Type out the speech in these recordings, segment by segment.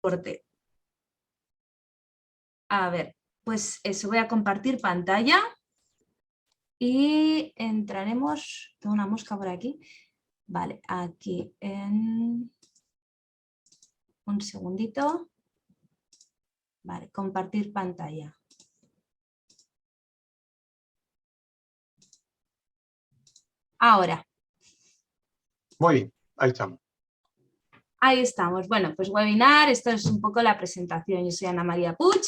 corte. A ver, pues eso, voy a compartir pantalla y entraremos, tengo una mosca por aquí, vale, aquí en un segundito, vale, compartir pantalla. Ahora. Muy bien, ahí estamos. Ahí estamos. Bueno, pues webinar, esto es un poco la presentación. Yo soy Ana María Puig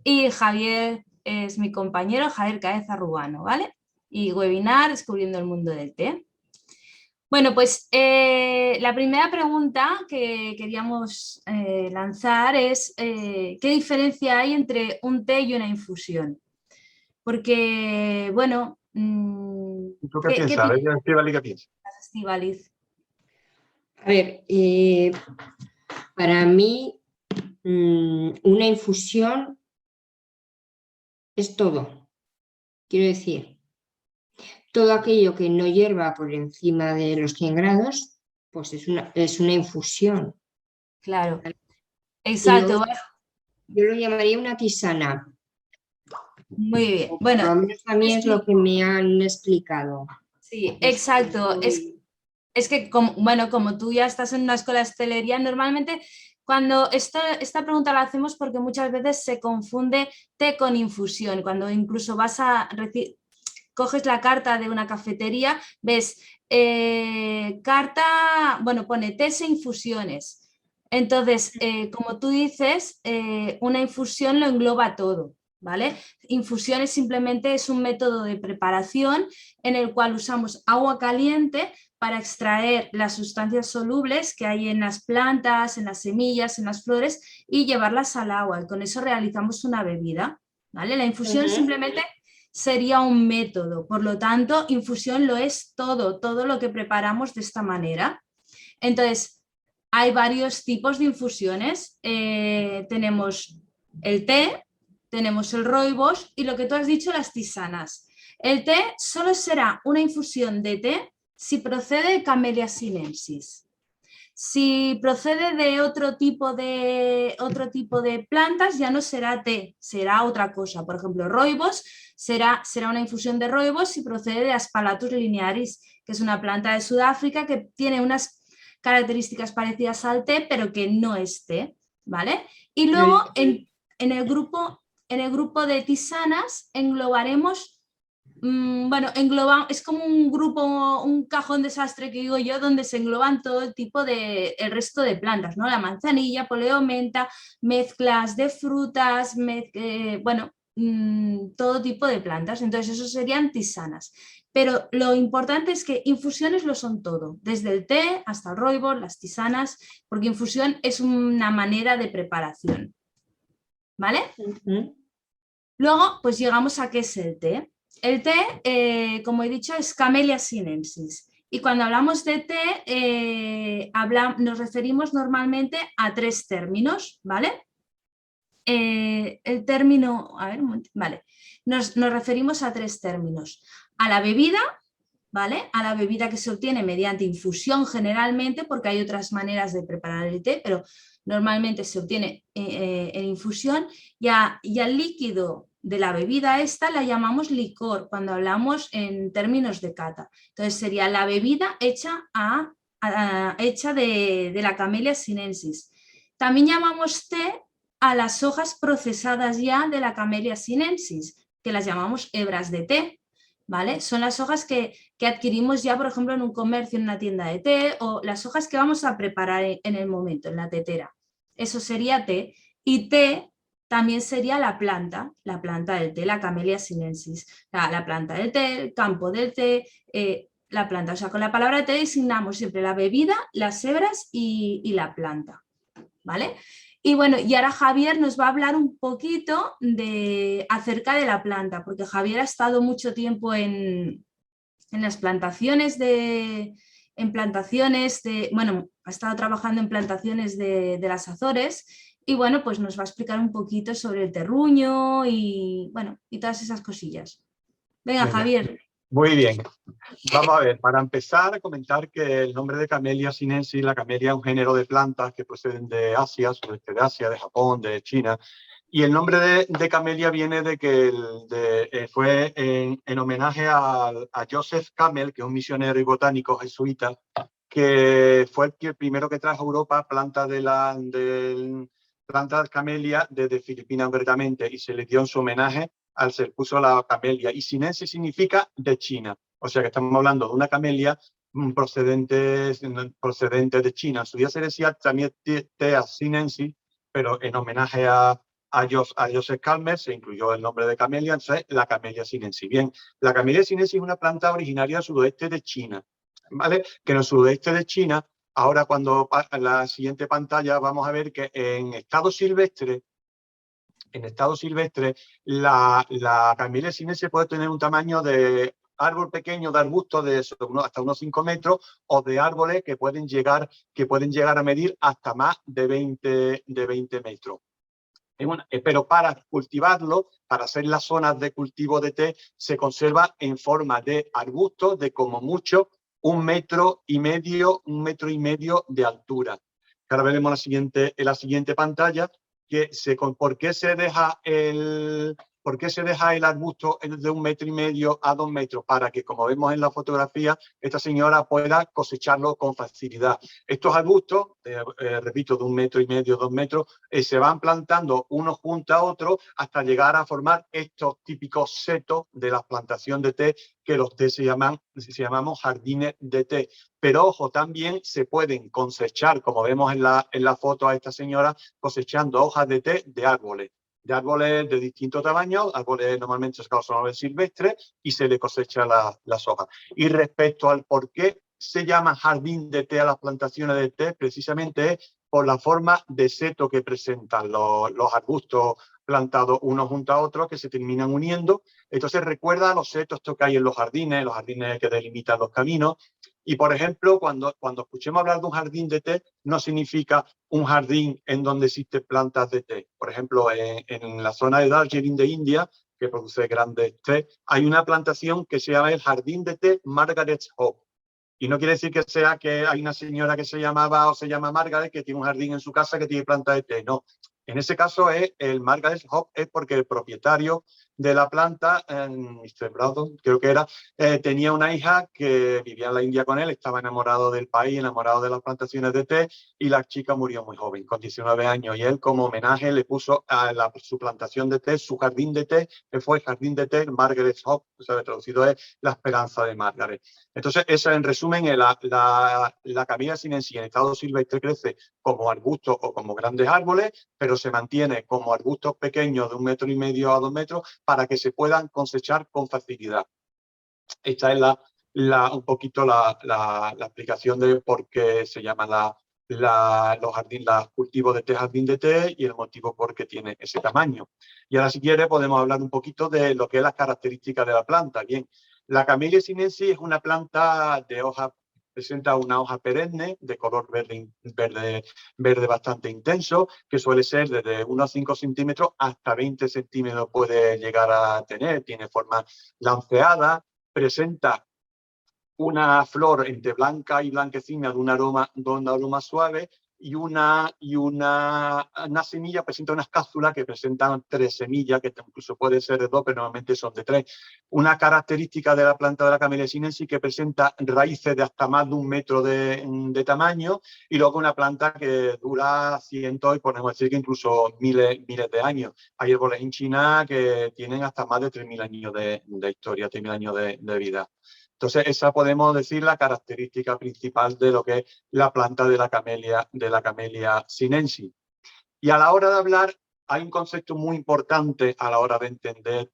y Javier es mi compañero, Javier Cabeza Rubano, ¿vale? Y webinar, descubriendo el mundo del té. Bueno, pues la primera pregunta que queríamos lanzar es ¿qué diferencia hay entre un té y una infusión? Porque, bueno, ¿Tú qué piensas? Estíbaliz, ¿qué piensas? Estíbaliz? A ver, para mí una infusión es todo. Quiero decir, todo aquello que no hierva por encima de los 100 grados, pues es una infusión. Claro, exacto. Yo lo llamaría una tisana. Muy bien. O Bueno, por lo menos a mí es lo que me han explicado. Sí, exacto. Es que, como tú ya estás en una escuela de hostelería, normalmente cuando esta pregunta la hacemos porque muchas veces se confunde té con infusión. Cuando incluso coges la carta de una cafetería, ves carta, bueno, pone tés e infusiones. Entonces, como tú dices, una infusión lo engloba todo, ¿vale? Infusiones simplemente es un método de preparación en el cual usamos agua caliente para extraer las sustancias solubles que hay en las plantas, en las semillas, en las flores y llevarlas al agua. Y con eso realizamos una bebida, ¿vale? La infusión simplemente sería un método, por lo tanto, infusión lo es todo lo que preparamos de esta manera. Entonces, hay varios tipos de infusiones. Tenemos el té, tenemos el rooibos y lo que tú has dicho, las tisanas. El té solo será una infusión de té si procede de Camellia sinensis. Si procede de otro tipo de plantas, ya no será té, será otra cosa. Por ejemplo, rooibos será una infusión de rooibos si procede de Aspalathus linearis, que es una planta de Sudáfrica que tiene unas características parecidas al té, pero que no es té, ¿vale? Y luego en el grupo de tisanas englobaremos, es como un grupo, un cajón desastre que digo yo, donde se engloban todo el tipo el resto de plantas, ¿no? La manzanilla, poleo, menta, mezclas de frutas, todo tipo de plantas. Entonces, eso serían tisanas. Pero lo importante es que infusiones lo son todo, desde el té hasta el rooibos, las tisanas, porque infusión es una manera de preparación, ¿vale? Luego, pues llegamos a qué es el té. El té, como he dicho, es Camellia sinensis. Y cuando hablamos de té, nos referimos normalmente a tres términos, ¿vale? El término, a ver, un momento, vale. Nos referimos a tres términos. A la bebida, ¿vale? A la bebida que se obtiene mediante infusión generalmente, porque hay otras maneras de preparar el té, pero normalmente se obtiene en infusión, y al líquido de la bebida esta la llamamos licor cuando hablamos en términos de cata. Entonces sería la bebida hecha de la Camellia sinensis. También llamamos té a las hojas procesadas ya de la Camellia sinensis, que las llamamos hebras de té, ¿vale? Son las hojas que adquirimos ya, por ejemplo, en un comercio, en una tienda de té, o las hojas que vamos a preparar en el momento, en la tetera. Eso sería té. Y té también sería la planta del té, la Camellia sinensis. La planta del té, el campo del té, la planta. O sea, con la palabra té designamos siempre la bebida, las hebras y la planta, ¿vale? Y bueno, y ahora Javier nos va a hablar un poquito acerca de la planta, porque Javier ha estado mucho tiempo en las plantaciones ha estado trabajando en plantaciones de las Azores y bueno, pues nos va a explicar un poquito sobre el terruño y bueno, y todas esas cosillas. Venga, Javier. Muy bien. Vamos a ver, para empezar a comentar que el nombre de Camellia sinensis, la camelia es un género de plantas que proceden de Asia, sudeste de Asia, de Japón, de China. Y el nombre de camelia viene de que fue en homenaje a Joseph Campbell, que es un misionero y botánico jesuita, que fue el primero que trajo a Europa plantas plantas camelia desde Filipinas concretamente, y se le dio en su homenaje al se puso la camelia. Y sinensis significa de China. O sea que estamos hablando de una camelia procedente de China. En su día se decía también Thea sinensis, pero en homenaje a Joseph Campbell se incluyó el nombre de camelia, entonces la camelia sinensis. Bien, la camelia sinensis es una planta originaria del sudoeste de China, ¿vale? Que en el sudoeste de China, ahora cuando en la siguiente pantalla vamos a ver que en estado silvestre, la camelia sinensis puede tener un tamaño de árbol pequeño, de arbusto de hasta unos 5 metros, o de árboles que pueden llegar a medir hasta más de 20 metros. Pero para cultivarlo, para hacer las zonas de cultivo de té, se conserva en forma de arbustos de como mucho 1,5 metros de altura. Ahora veremos en la siguiente pantalla ¿por qué se deja el arbusto de 1,5 metros a 2 metros? Para que, como vemos en la fotografía, esta señora pueda cosecharlo con facilidad. Estos arbustos, repito, de 1,5 metros, 2 metros, se van plantando unos junto a otros hasta llegar a formar estos típicos setos de la plantación de té, que los té llamamos jardines de té. Pero ojo, también se pueden cosechar, como vemos en la foto a esta señora, cosechando hojas de té de árboles de distintos tamaños, árboles normalmente son árboles silvestres, y se le cosecha las hojas. Y respecto al por qué se llama jardín de té a las plantaciones de té, precisamente es por la forma de seto que presentan los arbustos plantados unos junto a otros, que se terminan uniendo. Entonces recuerda a los setos que hay en los jardines que delimitan los caminos. Y, por ejemplo, cuando escuchemos hablar de un jardín de té, no significa un jardín en donde existen plantas de té. Por ejemplo, en la zona de Darjeeling de India, que produce grandes té, hay una plantación que se llama el Jardín de Té Margaret Hope. Y no quiere decir que hay una señora que se llama Margaret, que tiene un jardín en su casa que tiene plantas de té. No. En ese caso, el Margaret Hope es porque el propietario de la planta, Mr. Broughton, creo que era, tenía una hija que vivía en la India con él, estaba enamorado del país, enamorado de las plantaciones de té, y la chica murió muy joven, con 19 años. Y él, como homenaje, le puso a su plantación de té, su jardín de té, que fue el jardín de té Margaret Hope, o sea, traducido es la esperanza de Margaret. Entonces, esa en resumen es la camelia sinensis en estado silvestre crece como arbustos o como grandes árboles, pero se mantiene como arbustos pequeños de 1,5 metros a 2 metros para que se puedan cosechar con facilidad. Esta es un poquito la explicación de por qué se llaman los cultivos de té jardín de té, y el motivo por qué tiene ese tamaño. Y ahora, si quiere, podemos hablar un poquito de lo que es las características de la planta. Bien, la camelia sinensis es una planta de hoja, presenta una hoja perenne de color verde bastante intenso, que suele ser desde unos 5 centímetros hasta 20 centímetros puede llegar a tener. Tiene forma lanceada, presenta una flor entre blanca y blanquecina de un aroma suave, y una semilla, presenta unas cápsulas que presentan 3 semillas, que incluso puede ser de 2, pero normalmente son de 3. Una característica de la planta de la camelia sinensis que presenta raíces de hasta más de 1 metro de tamaño, y luego una planta que dura cientos y podemos decir que incluso miles de años. Hay árboles en China que tienen hasta más de 3.000 años de historia, 3.000 años de vida. Entonces, esa podemos decir la característica principal de lo que es la planta de la camelia sinensis. Y a la hora de hablar, hay un concepto muy importante a la hora de entender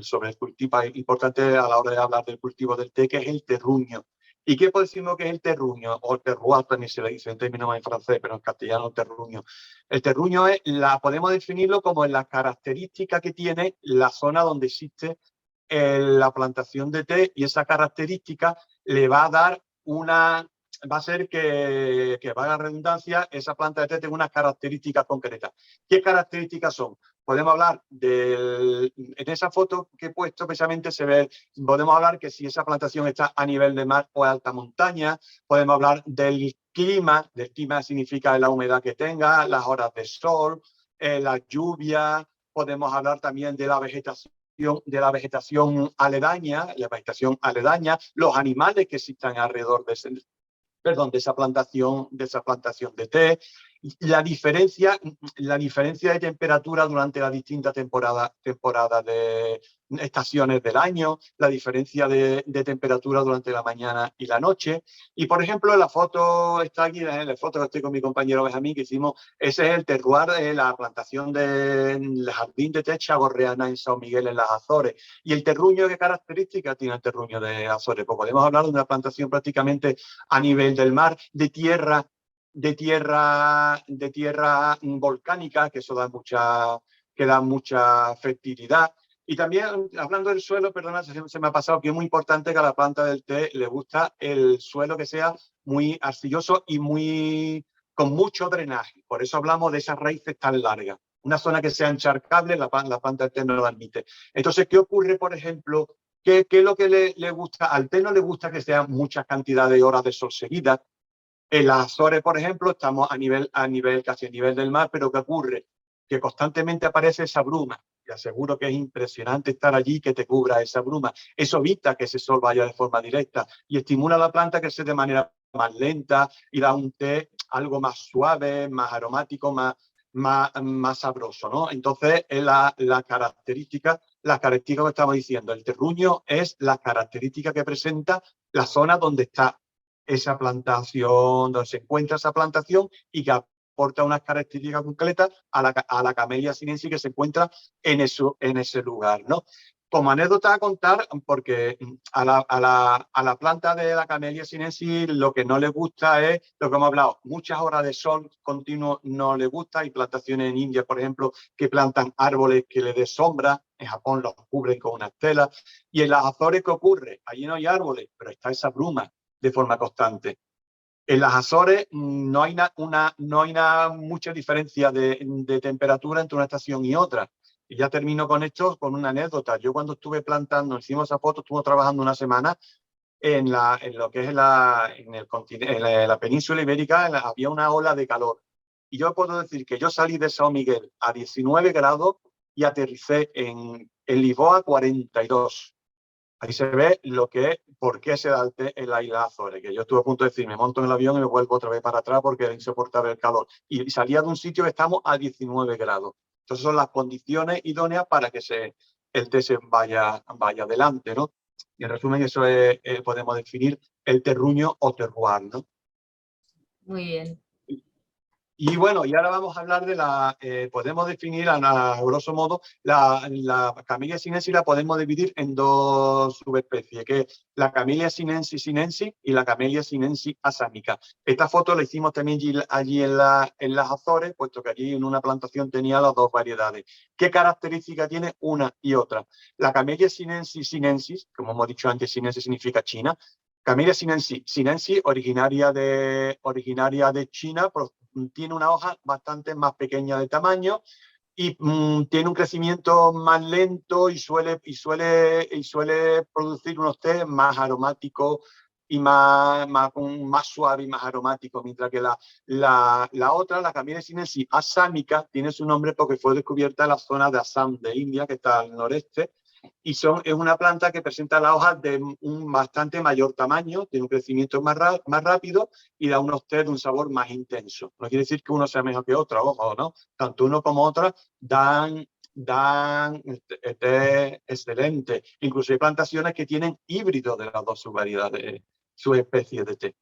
sobre el cultivo, importante a la hora de hablar del cultivo del té, que es el terruño. ¿Y qué decimos que es el terruño? O el terroir también se le dice en términos en francés, pero en castellano el terruño. El terruño podemos definirlo como la característica que tiene la zona donde existe la plantación de té, y esa característica le va a dar va a ser que valga la redundancia, esa planta de té tenga unas características concretas. ¿Qué características son? Podemos hablar en esa foto que he puesto precisamente se ve, podemos hablar que si esa plantación está a nivel de mar o alta montaña, podemos hablar del clima significa la humedad que tenga, las horas de sol, la lluvia, podemos hablar también de la vegetación aledaña, los animales que existan alrededor de esa plantación de té, la diferencia de temperatura durante las distintas temporadas de estaciones del año, la diferencia de temperatura durante la mañana y la noche. Y, por ejemplo, la foto está aquí, la foto que estoy con mi compañero Benjamín, que hicimos, ese es el terroir de la plantación del jardín de té Chagorreana en San Miguel, en las Azores. Y el terruño, ¿qué características tiene el terruño de Azores? Pues podemos hablar de una plantación prácticamente a nivel del mar, de tierra volcánica, que eso da mucha fertilidad. Y también, hablando del suelo, perdona, se me ha pasado que es muy importante que a la planta del té le gusta el suelo que sea muy arcilloso y con mucho drenaje. Por eso hablamos de esas raíces tan largas. Una zona que sea encharcable, la planta del té no lo admite. Entonces, ¿qué ocurre, por ejemplo? ¿Qué es lo que le gusta? Al té no le gusta que sean muchas cantidades de horas de sol seguidas. En las Azores, por ejemplo, estamos casi a nivel del mar, pero ¿qué ocurre? Que constantemente aparece esa bruma. Te aseguro que es impresionante estar allí y que te cubra esa bruma. Eso evita que ese sol vaya de forma directa y estimula a la planta a crecer de manera más lenta y da un té algo más suave, más aromático, más sabroso, ¿no? Entonces, es la característica que estamos diciendo. El terruño es la característica que presenta la zona donde está esa plantación, donde se encuentra esa plantación y que aporta unas características concretas a la Camellia sinensis que se encuentra en ese lugar, ¿no? Como anécdota a contar, porque a la planta de la Camellia sinensis lo que no le gusta es lo que hemos hablado, muchas horas de sol continuo no le gusta. Hay plantaciones en India, por ejemplo, que plantan árboles que le dé sombra, en Japón los cubren con unas telas, y en las Azores, ¿qué ocurre? Allí no hay árboles, pero está esa bruma de forma constante. En las Azores no hay mucha diferencia de temperatura entre una estación y otra. Y ya termino con esto, con una anécdota. Yo cuando estuve plantando, hicimos esa foto, estuve trabajando una semana en lo que es la península ibérica, había una ola de calor. Y yo puedo decir que yo salí de São Miguel a 19 grados y aterricé en Lisboa a 42. Ahí se ve lo que es, por qué se da el té en la isla Azores, que yo estuve a punto de decir, me monto en el avión y me vuelvo otra vez para atrás porque era insoportable el calor. Y salía de un sitio que estamos a 19 grados. Entonces son las condiciones idóneas para que el té se vaya adelante, ¿no? Y en resumen, eso es, podemos definir el terruño o terroir, ¿no? Muy bien. Y bueno, y ahora vamos a hablar podemos definir a grosso modo, la Camellia sinensis la podemos dividir en dos subespecies, que es la Camellia sinensis sinensis y la Camellia sinensis asámica. Esta foto la hicimos también allí en las Azores, puesto que allí en una plantación tenía las dos variedades. ¿Qué característica tiene una y otra? La Camellia sinensis sinensis, como hemos dicho antes, sinensis significa China. Camellia sinensis, originaria de China, tiene una hoja bastante más pequeña de tamaño y tiene un crecimiento más lento y suele producir unos té más aromáticos y más suave y más aromático, mientras que la otra, la Camellia sinensis asámica, tiene su nombre porque fue descubierta en la zona de Assam, de India, que está al noreste, y es una planta que presenta las hojas de un bastante mayor tamaño, tiene un crecimiento más rápido y da unos té de un sabor más intenso. No quiere decir que uno sea mejor que otro, ojo, ¿no? Tanto uno como otro dan té excelente. Incluso hay plantaciones que tienen híbridos de las dos subvariedades, subespecies de té.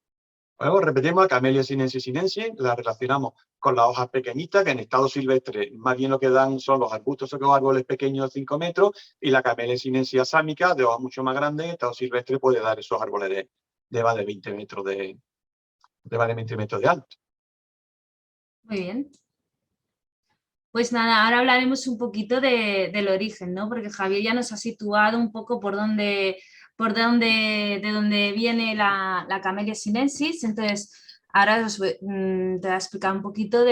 Luego repetimos, Camellia sinensis sinensis, la relacionamos con las hojas pequeñitas, que en estado silvestre más bien lo que dan son los arbustos o árboles pequeños de 5 metros, y la Camellia sinensis asámica, de hojas mucho más grandes, en estado silvestre puede dar esos árboles de más de 20 metros de alto. Muy bien. Pues nada, ahora hablaremos un poquito del origen, ¿no? Porque Javier ya nos ha situado un poco de dónde viene la Camellia sinensis. Entonces, ahora te voy a explicar un poquito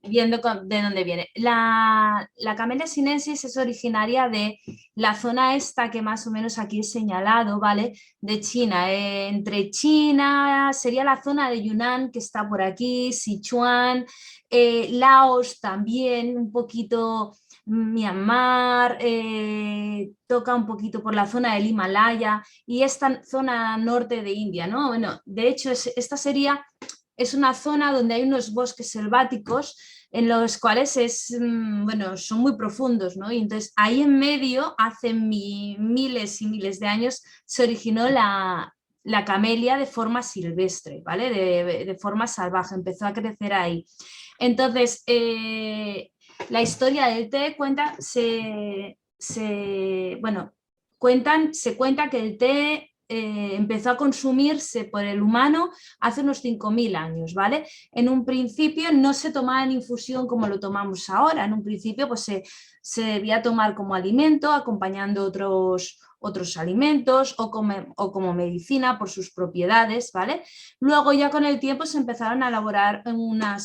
viendo de dónde viene. La Camellia sinensis es originaria de la zona esta que más o menos aquí he señalado, ¿vale? De China. Entre China sería la zona de Yunnan, que está por aquí, Sichuan, Laos también, un poquito Myanmar, toca un poquito por la zona del Himalaya y esta zona norte de India, ¿no? Bueno, de hecho, esta es una zona donde hay unos bosques selváticos en los cuales bueno, son muy profundos, ¿no? Y entonces ahí en medio, hace miles y miles de años, se originó la camelia de forma silvestre, ¿vale? De forma salvaje, empezó a crecer ahí. Entonces, la historia del té cuenta, se cuenta que el té empezó a consumirse por el humano hace unos 5.000 años, ¿vale? En un principio no se tomaba en infusión como lo tomamos ahora, en un principio pues se debía tomar como alimento, acompañando otros alimentos o como medicina por sus propiedades, ¿vale? Luego ya con el tiempo se empezaron a elaborar una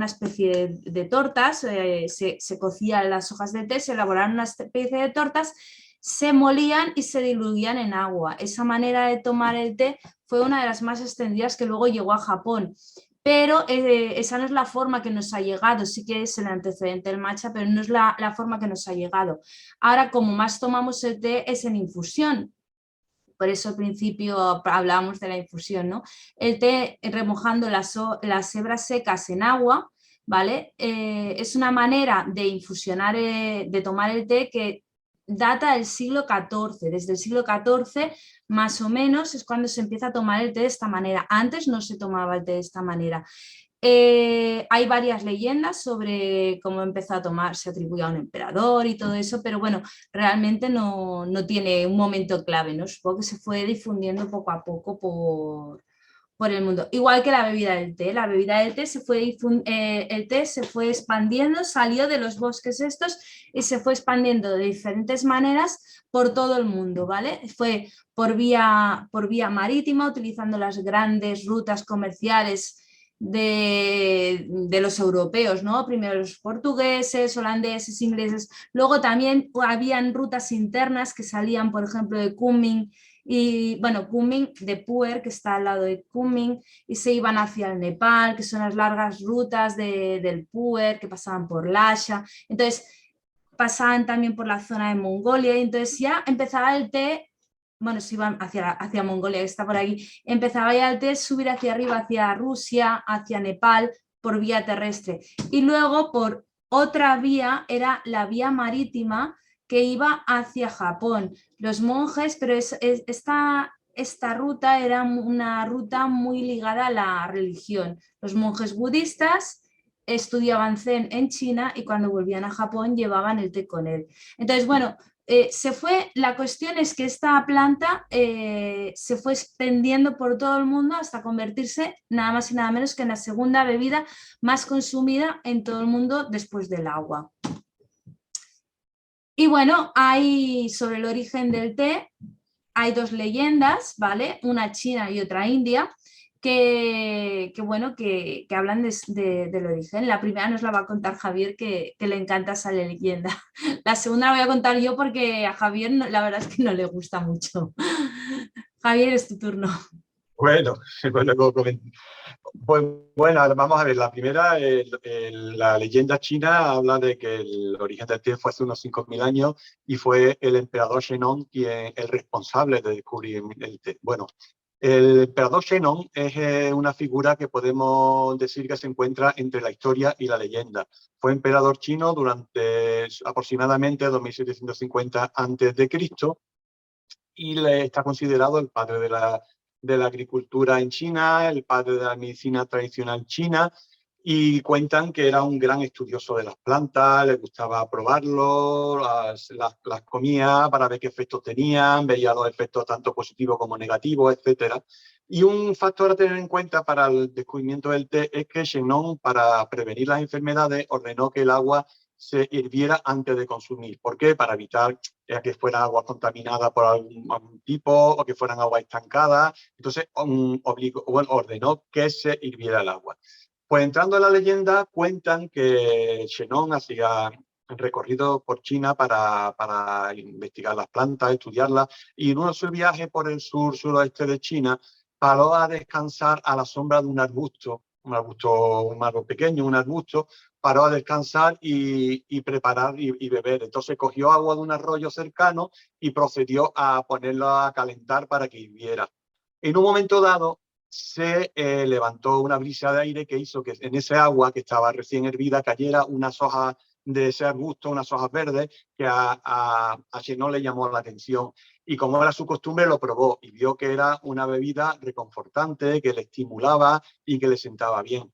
especie de tortas, se cocían las hojas de té, se elaboraron una especie de tortas, se molían y se diluían en agua. Esa manera de tomar el té fue una de las más extendidas que luego llegó a Japón. Pero esa no es la forma que nos ha llegado, sí que es el antecedente del matcha, pero no es la forma que nos ha llegado. Ahora, como más tomamos el té es en infusión, por eso al principio hablábamos de la infusión, ¿no? El té remojando las hebras secas en agua, ¿vale? Es una manera de infusionar, de tomar el té que data del siglo XIV. Desde el siglo XIV más o menos es cuando se empieza a tomar el té de esta manera. Antes no se tomaba el té de esta manera. Hay varias leyendas sobre cómo empezó a tomar, se atribuye a un emperador y todo eso, pero bueno, realmente no tiene un momento clave, ¿no? Supongo que se fue difundiendo poco a poco por el mundo. Igual que la bebida del té, el té se fue expandiendo, salió de los bosques estos y se fue expandiendo de diferentes maneras por todo el mundo, ¿vale? Fue por vía marítima, utilizando las grandes rutas comerciales de los europeos, ¿no? Primero los portugueses, holandeses, ingleses, luego también habían rutas internas que salían, por ejemplo, de Kunming, y bueno, Kunming de Puer, que está al lado de Kunming, y se iban hacia el Nepal, que son las largas rutas del Puer, que pasaban por Lhasa, entonces pasaban también por la zona de Mongolia, y entonces ya empezaba el té, bueno, se iban hacia Mongolia, que está por aquí, empezaba ya el té subir hacia arriba, hacia Rusia, hacia Nepal, por vía terrestre, y luego por otra vía, era la vía marítima, que iba hacia Japón. Los monjes, pero esta ruta era una ruta muy ligada a la religión. Los monjes budistas estudiaban Zen en China y cuando volvían a Japón llevaban el té con él. Entonces, bueno, la cuestión es que esta planta se fue extendiendo por todo el mundo hasta convertirse nada más y nada menos que en la segunda bebida más consumida en todo el mundo después del agua. Y bueno, sobre el origen del té, hay dos leyendas, ¿vale? Una china y otra india, que hablan del origen. La primera nos la va a contar Javier, que le encanta esa leyenda. La segunda la voy a contar yo porque a Javier la verdad es que no le gusta mucho. Javier, es tu turno. Bueno, pues bueno, vamos a ver. La primera, la leyenda china habla de que el origen del té fue hace unos 5.000 años y fue el emperador Shennong quien el responsable de descubrir el té. Bueno, el emperador Shennong es una figura que podemos decir que se encuentra entre la historia y la leyenda. Fue emperador chino durante aproximadamente 2750 a.C. y está considerado el padre de la agricultura en China, el padre de la medicina tradicional china, y cuentan que era un gran estudioso de las plantas, le gustaba probarlo, las comía para ver qué efectos tenían, veía los efectos tanto positivos como negativos, etc. Y un factor a tener en cuenta para el descubrimiento del té es que Shennong, para prevenir las enfermedades, ordenó que el agua se hirviera antes de consumir. ¿Por qué? Para evitar que fuera agua contaminada por algún tipo o que fueran agua estancada. Entonces ordenó que se hirviera el agua. Pues entrando en la leyenda, cuentan que Xenón hacía recorrido por China para investigar las plantas, estudiarlas, y en uno de sus viajes por el suroeste de China, paró a descansar a la sombra de un arbusto, un árbol pequeño, un arbusto, paró a descansar y preparar y beber. Entonces cogió agua de un arroyo cercano y procedió a ponerla a calentar para que hirviera. En un momento dado, se levantó una brisa de aire que hizo que en ese agua que estaba recién hervida cayera unas hojas de ese arbusto, unas hojas verdes, que a Xenón le llamó la atención. Y como era su costumbre, lo probó y vio que era una bebida reconfortante, que le estimulaba y que le sentaba bien.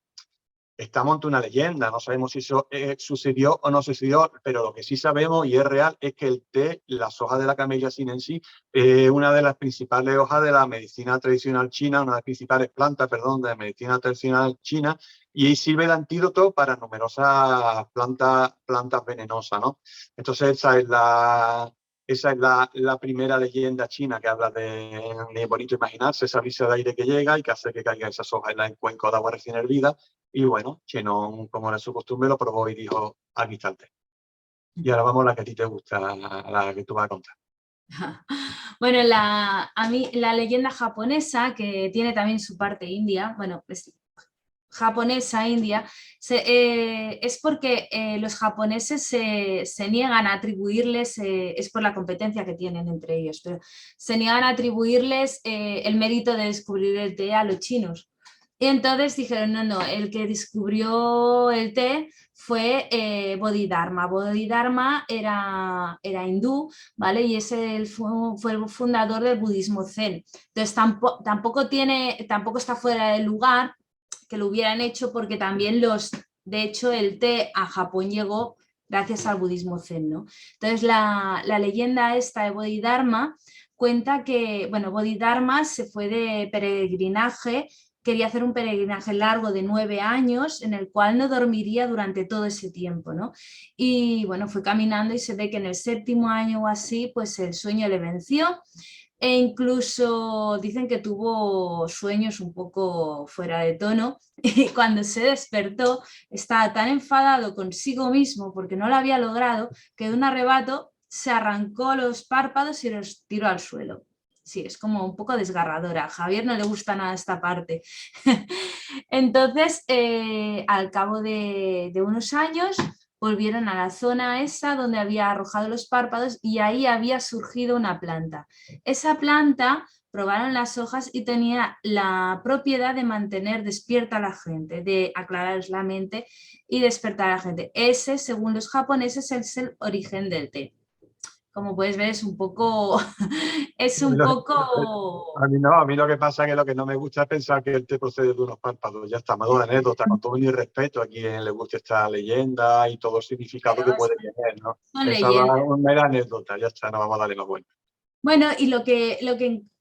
Estamos ante una leyenda, no sabemos si eso sucedió o no sucedió, pero lo que sí sabemos y es real es que el té, las hojas de la camellia sinensis, es una de las principales hojas de la medicina tradicional china, una de las principales plantas, perdón, de la medicina tradicional china, y sirve de antídoto para numerosas plantas venenosas, ¿no? Entonces esa es la primera leyenda china que habla de bonito imaginarse, esa brisa de aire que llega y que hace que caigan esas hojas en el cuenco de agua recién hervida. Y bueno, Xenón, como era su costumbre, lo probó y dijo, aquí está el té. Y ahora vamos a la que a ti te gusta, a la que tú vas a contar. Bueno, a mí la leyenda japonesa, que tiene también su parte india, bueno, es japonesa, india, es porque los japoneses se niegan a atribuirles, es por la competencia que tienen entre ellos, pero se niegan a atribuirles el mérito de descubrir el té a los chinos. Y entonces dijeron, no, el que descubrió el té fue Bodhidharma. Bodhidharma era hindú, ¿vale? Y fue el fundador del budismo zen. Entonces tampoco está fuera del lugar que lo hubieran hecho, porque también de hecho el té a Japón llegó gracias al budismo zen, ¿no? Entonces la leyenda esta de Bodhidharma cuenta que, bueno, Bodhidharma se fue de peregrinaje, quería hacer un peregrinaje largo de 9 años en el cual no dormiría durante todo ese tiempo, ¿no? Y bueno, fue caminando y se ve que en el 7.º año o así, pues el sueño le venció. E incluso dicen que tuvo sueños un poco fuera de tono y cuando se despertó estaba tan enfadado consigo mismo porque no lo había logrado que de un arrebato se arrancó los párpados y los tiró al suelo. Sí, es como un poco desgarradora. A Javier no le gusta nada esta parte. Entonces, al cabo de unos años, volvieron a la zona esa donde había arrojado los párpados y ahí había surgido una planta. Esa planta probaron las hojas y tenía la propiedad de mantener despierta a la gente, de aclarar la mente y despertar a la gente. Ese, según los japoneses, es el origen del té. Como puedes ver, es un poco... A mí lo que pasa es que lo que no me gusta es pensar que el té procede de unos párpados. Ya está, modo de anécdota, con todo mi respeto a quien le guste esta leyenda y todo el significado que puede tener, ¿no? Esa es una mera anécdota, ya está, no vamos a darle más vuelta. Bueno, y lo que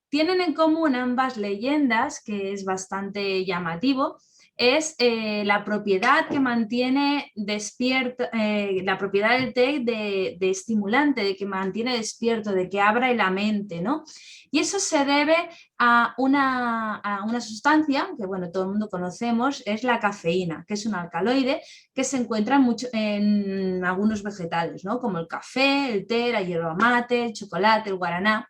tienen en común ambas leyendas, que es bastante llamativo, es la propiedad que mantiene despierto, la propiedad del té de estimulante, de que mantiene despierto, de que abre la mente, ¿no? Y eso se debe a una sustancia que, bueno, todo el mundo conocemos, es la cafeína, que es un alcaloide que se encuentra en algunos vegetales, ¿no? Como el café, el té, la yerba mate, el chocolate, el guaraná.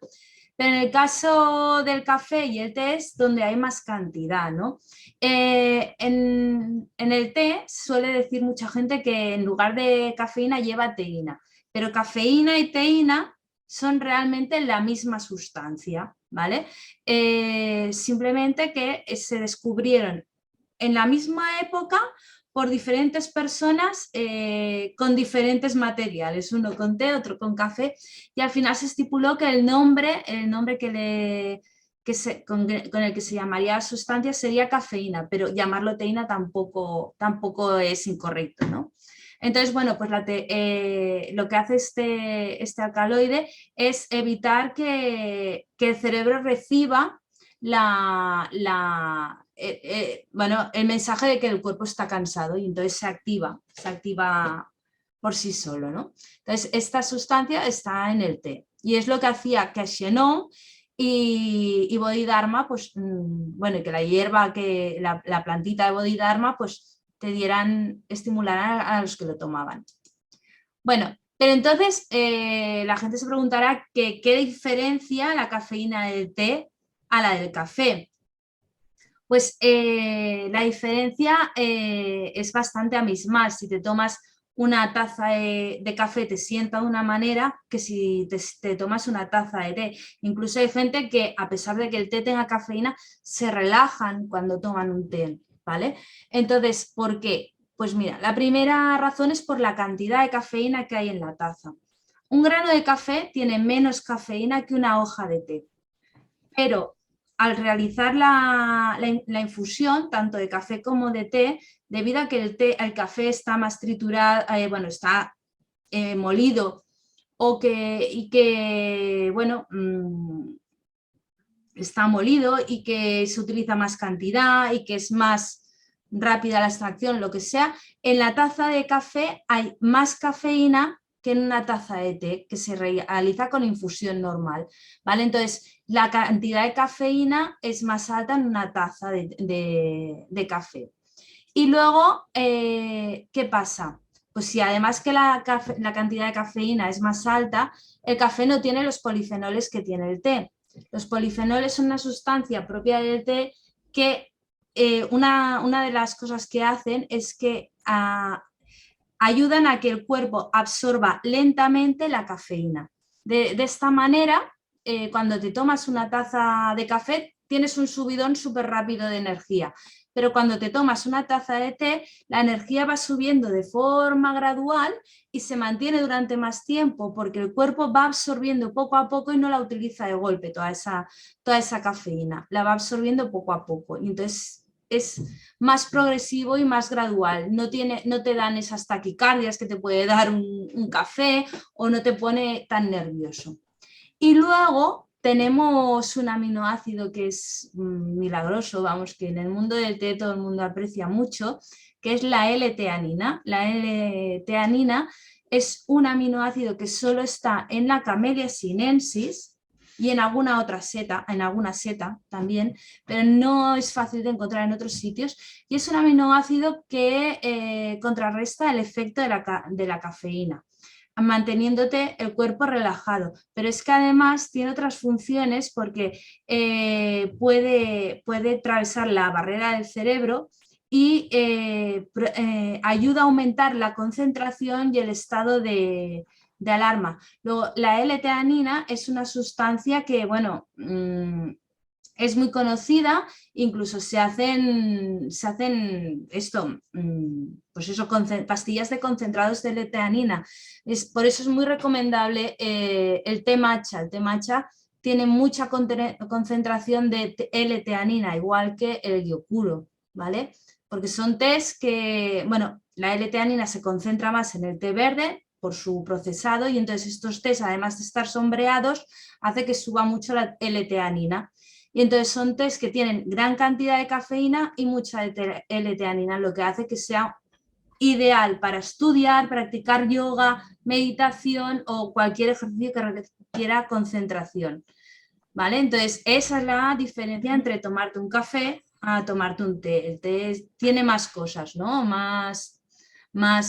Pero en el caso del café y el té es donde hay más cantidad, ¿no? En el té suele decir mucha gente que en lugar de cafeína lleva teína, pero cafeína y teína son realmente la misma sustancia, ¿vale? Simplemente que se descubrieron en la misma época por diferentes personas con diferentes materiales, uno con té, otro con café, y al final se estipuló que el nombre con el que se llamaría la sustancia sería cafeína, pero llamarlo teína tampoco es incorrecto, ¿no? Entonces, bueno, pues lo que hace este alcaloide es evitar que el cerebro reciba el mensaje de que el cuerpo está cansado y entonces se activa por sí solo, ¿no? Entonces, esta sustancia está en el té y es lo que hacía que Xenón y Bodhidharma, pues, bueno, que la hierba, la plantita de Bodhidharma, pues estimularán a los que lo tomaban. Bueno, pero entonces la gente se preguntará que qué diferencia la cafeína del té a la del café. Pues la diferencia es bastante abismal. Si te tomas una taza de café te sienta de una manera que si te tomas una taza de té. Incluso hay gente que, a pesar de que el té tenga cafeína, se relajan cuando toman un té, ¿vale? Entonces, ¿por qué? Pues mira, la primera razón es por la cantidad de cafeína que hay en la taza. Un grano de café tiene menos cafeína que una hoja de té, pero al realizar la infusión, tanto de café como de té, debido a que el café está más triturado, está molido está molido y que se utiliza más cantidad y que es más rápida la extracción, lo que sea, en la taza de café hay más cafeína que en una taza de té que se realiza con infusión normal, ¿vale? Entonces, la cantidad de cafeína es más alta en una taza de café. Y luego, ¿qué pasa? Pues si además que la cantidad de cafeína es más alta, el café no tiene los polifenoles que tiene el té. Los polifenoles son una sustancia propia del té que una de las cosas que hacen es que ayudan a que el cuerpo absorba lentamente la cafeína. De esta manera, cuando te tomas una taza de café, tienes un subidón súper rápido de energía. Pero cuando te tomas una taza de té, la energía va subiendo de forma gradual y se mantiene durante más tiempo porque el cuerpo va absorbiendo poco a poco y no la utiliza de golpe toda esa cafeína, la va absorbiendo poco a poco. Y entonces es más progresivo y más gradual, no te dan esas taquicardias que te puede dar un café o no te pone tan nervioso. Y luego tenemos un aminoácido que es milagroso, vamos, que en el mundo del té todo el mundo aprecia mucho, que es la L-teanina. La L-teanina es un aminoácido que solo está en la Camellia sinensis y en alguna otra seta, también, pero no es fácil de encontrar en otros sitios, y es un aminoácido que contrarresta el efecto de la cafeína, manteniéndote el cuerpo relajado, pero es que además tiene otras funciones porque puede atravesar la barrera del cerebro y ayuda a aumentar la concentración y el estado de alarma. Luego, la L-teanina es una sustancia que, es muy conocida, incluso se hacen pastillas de concentrados de L-teanina. Por eso es muy recomendable el té matcha. El té matcha tiene mucha concentración de L-teanina, igual que el Gyokuro, ¿vale? Porque son tés que, la L-teanina se concentra más en el té verde por su procesado y entonces estos tés, además de estar sombreados, hace que suba mucho la L-teanina. Y entonces son tés que tienen gran cantidad de cafeína y mucha L-teanina, lo que hace que sea ideal para estudiar, practicar yoga, meditación o cualquier ejercicio que requiera concentración, ¿vale? Entonces esa es la diferencia entre tomarte un café a tomarte un té. El té tiene más cosas, ¿no? Más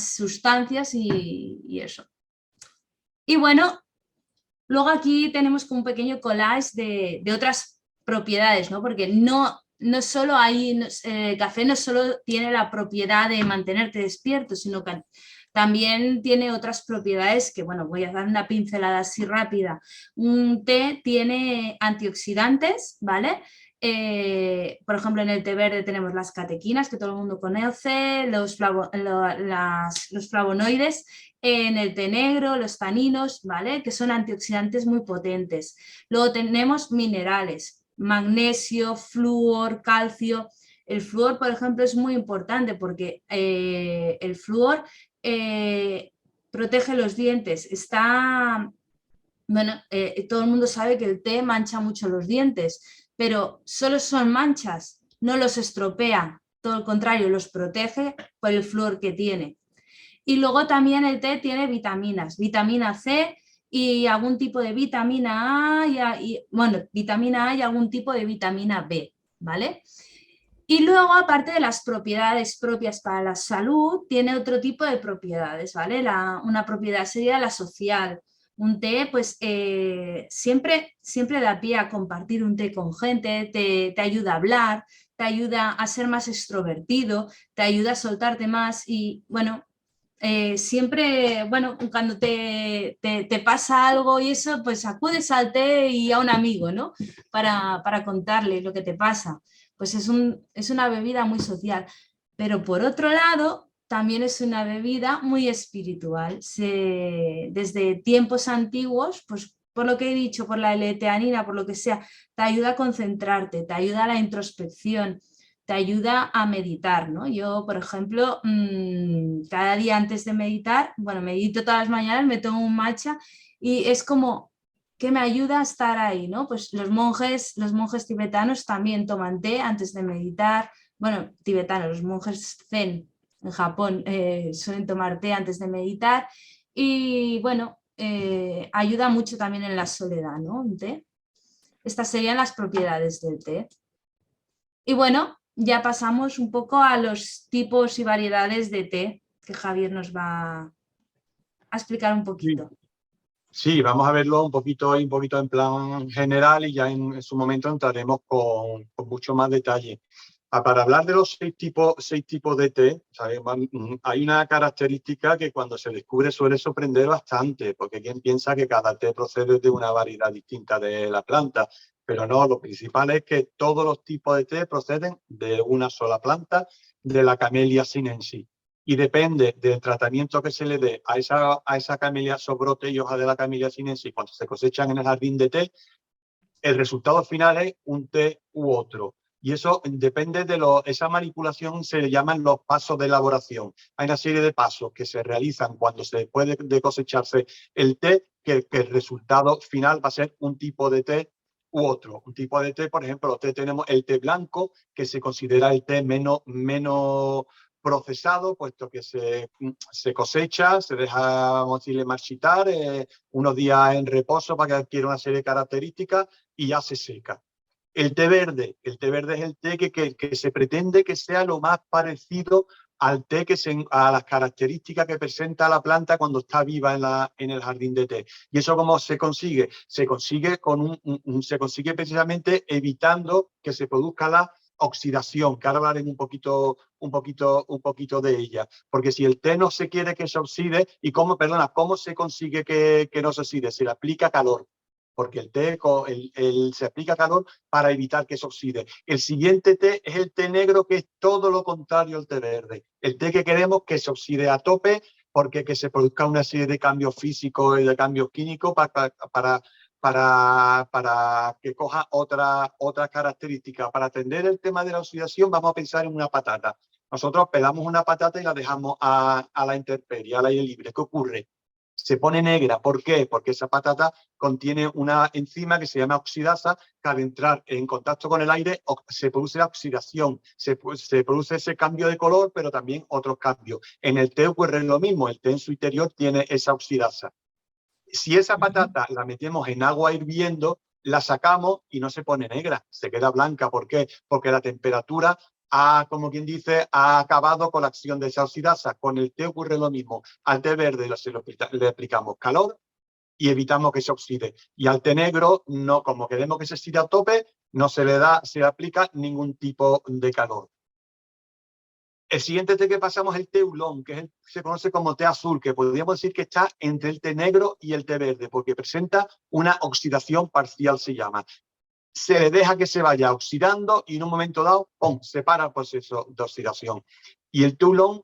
sustancias y eso. Y bueno, luego aquí tenemos como un pequeño collage de otras propiedades, ¿no? Porque no solo el café no solo tiene la propiedad de mantenerte despierto, sino que también tiene otras propiedades que, voy a dar una pincelada así rápida. Un té tiene antioxidantes, ¿vale? Por ejemplo, en el té verde tenemos las catequinas, que todo el mundo conoce, los flavonoides, en el té negro, los taninos, ¿vale? Que son antioxidantes muy potentes. Luego tenemos minerales, magnesio, flúor, calcio. El flúor, por ejemplo, es muy importante porque el flúor protege los dientes. Todo el mundo sabe que el té mancha mucho los dientes, pero solo son manchas, no los estropea, todo lo contrario, los protege por el flúor que tiene. Y luego también el té tiene vitaminas, vitamina C y algún tipo de vitamina A, vitamina A y algún tipo de vitamina B, ¿vale? Y luego, aparte de las propiedades propias para la salud, tiene otro tipo de propiedades, ¿vale? Una propiedad sería la social. Un té, pues siempre da pie a compartir un té con gente, te ayuda a hablar, te ayuda a ser más extrovertido, te ayuda a soltarte más y, bueno, siempre, bueno, cuando te pasa algo y eso, pues acudes al té y a un amigo, ¿no? Para contarle lo que te pasa. Pues es una bebida muy social. Pero por otro lado, también es una bebida muy espiritual. Desde tiempos antiguos, pues por lo que he dicho, por la L-teanina, por lo que sea, te ayuda a concentrarte, te ayuda a la introspección, te ayuda a meditar, ¿no? Yo, por ejemplo, cada día antes de meditar, bueno, medito todas las mañanas, me tomo un matcha y es como que me ayuda a estar ahí, ¿no? Pues los monjes tibetanos también toman té antes de meditar, bueno, tibetanos, los monjes zen en Japón suelen tomar té antes de meditar y, bueno, ayuda mucho también en la soledad, ¿no? Un té. Estas serían las propiedades del té. Y bueno, ya pasamos un poco a los tipos y variedades de té que Javier nos va a explicar un poquito. Sí, vamos a verlo un poquito en plan general y ya en su momento entraremos con mucho más detalle. Para hablar de los seis tipos de té, ¿sabes? Hay una característica que cuando se descubre suele sorprender bastante, porque quien piensa que cada té procede de una variedad distinta de la planta, pero no, lo principal es que todos los tipos de té proceden de una sola planta, de la Camellia sinensis. Y depende del tratamiento que se le dé a esa camelia, esos brotes y hojas de la Camellia sinensis cuando se cosechan en el jardín de té, el resultado final es un té u otro. Y eso depende de esa manipulación, se le llaman los pasos de elaboración. Hay una serie de pasos que se realizan cuando se puede de cosecharse el té, que el resultado final va a ser un tipo de té u otro. Un tipo de té, por ejemplo, tenemos el té blanco, que se considera el té menos procesado, puesto que se cosecha, se deja, vamos a decirle, marchitar, unos días en reposo para que adquiera una serie de características y ya se seca. El té verde es el té que se pretende que sea lo más parecido al té a las características que presenta la planta cuando está viva en el jardín de té. ¿Y eso cómo se consigue? Se consigue precisamente evitando que se produzca la oxidación, que ahora hablaremos un poquito de ella. Porque si el té no se quiere que se oxide, ¿cómo se consigue que no se oxide? Se le aplica calor. Porque el té se aplica calor para evitar que se oxide. El siguiente té es el té negro, que es todo lo contrario al té verde. El té que queremos que se oxide a tope, porque que se produzca una serie de cambios físicos y de cambios químicos para que coja otra característica. Para atender el tema de la oxidación, vamos a pensar en una patata. Nosotros pelamos una patata y la dejamos a la intemperie, al aire libre. ¿Qué ocurre? Se pone negra. ¿Por qué? Porque esa patata contiene una enzima que se llama oxidasa, que al entrar en contacto con el aire se produce la oxidación, se produce ese cambio de color, pero también otros cambios. En el té ocurre lo mismo, el té en su interior tiene esa oxidasa. Si esa patata la metemos en agua hirviendo, la sacamos y no se pone negra, se queda blanca. ¿Por qué? Porque la temperatura como quien dice, ha acabado con la acción de esa oxidasa. Con el té ocurre lo mismo. Al té verde le aplicamos calor y evitamos que se oxide. Y al té negro, no, como queremos que se oxide a tope, no se le aplica ningún tipo de calor. El siguiente té que pasamos es el té oolong, que se conoce como té azul, que podríamos decir que está entre el té negro y el té verde, porque presenta una oxidación parcial, se llama. Se le deja que se vaya oxidando y en un momento dado, ¡pum!, se para el proceso de oxidación. Y el té oolong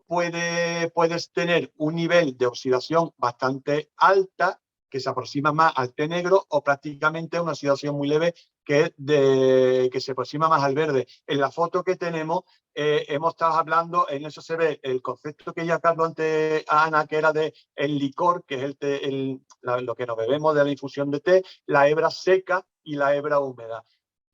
puedes tener un nivel de oxidación bastante alta, que se aproxima más al té negro, o prácticamente una oxidación muy leve que se aproxima más al verde. En la foto que tenemos, hemos estado hablando, en eso se ve el concepto que ya habló antes Ana, que era de el licor, que es lo que nos bebemos de la infusión de té, la hebra seca y la hebra húmeda.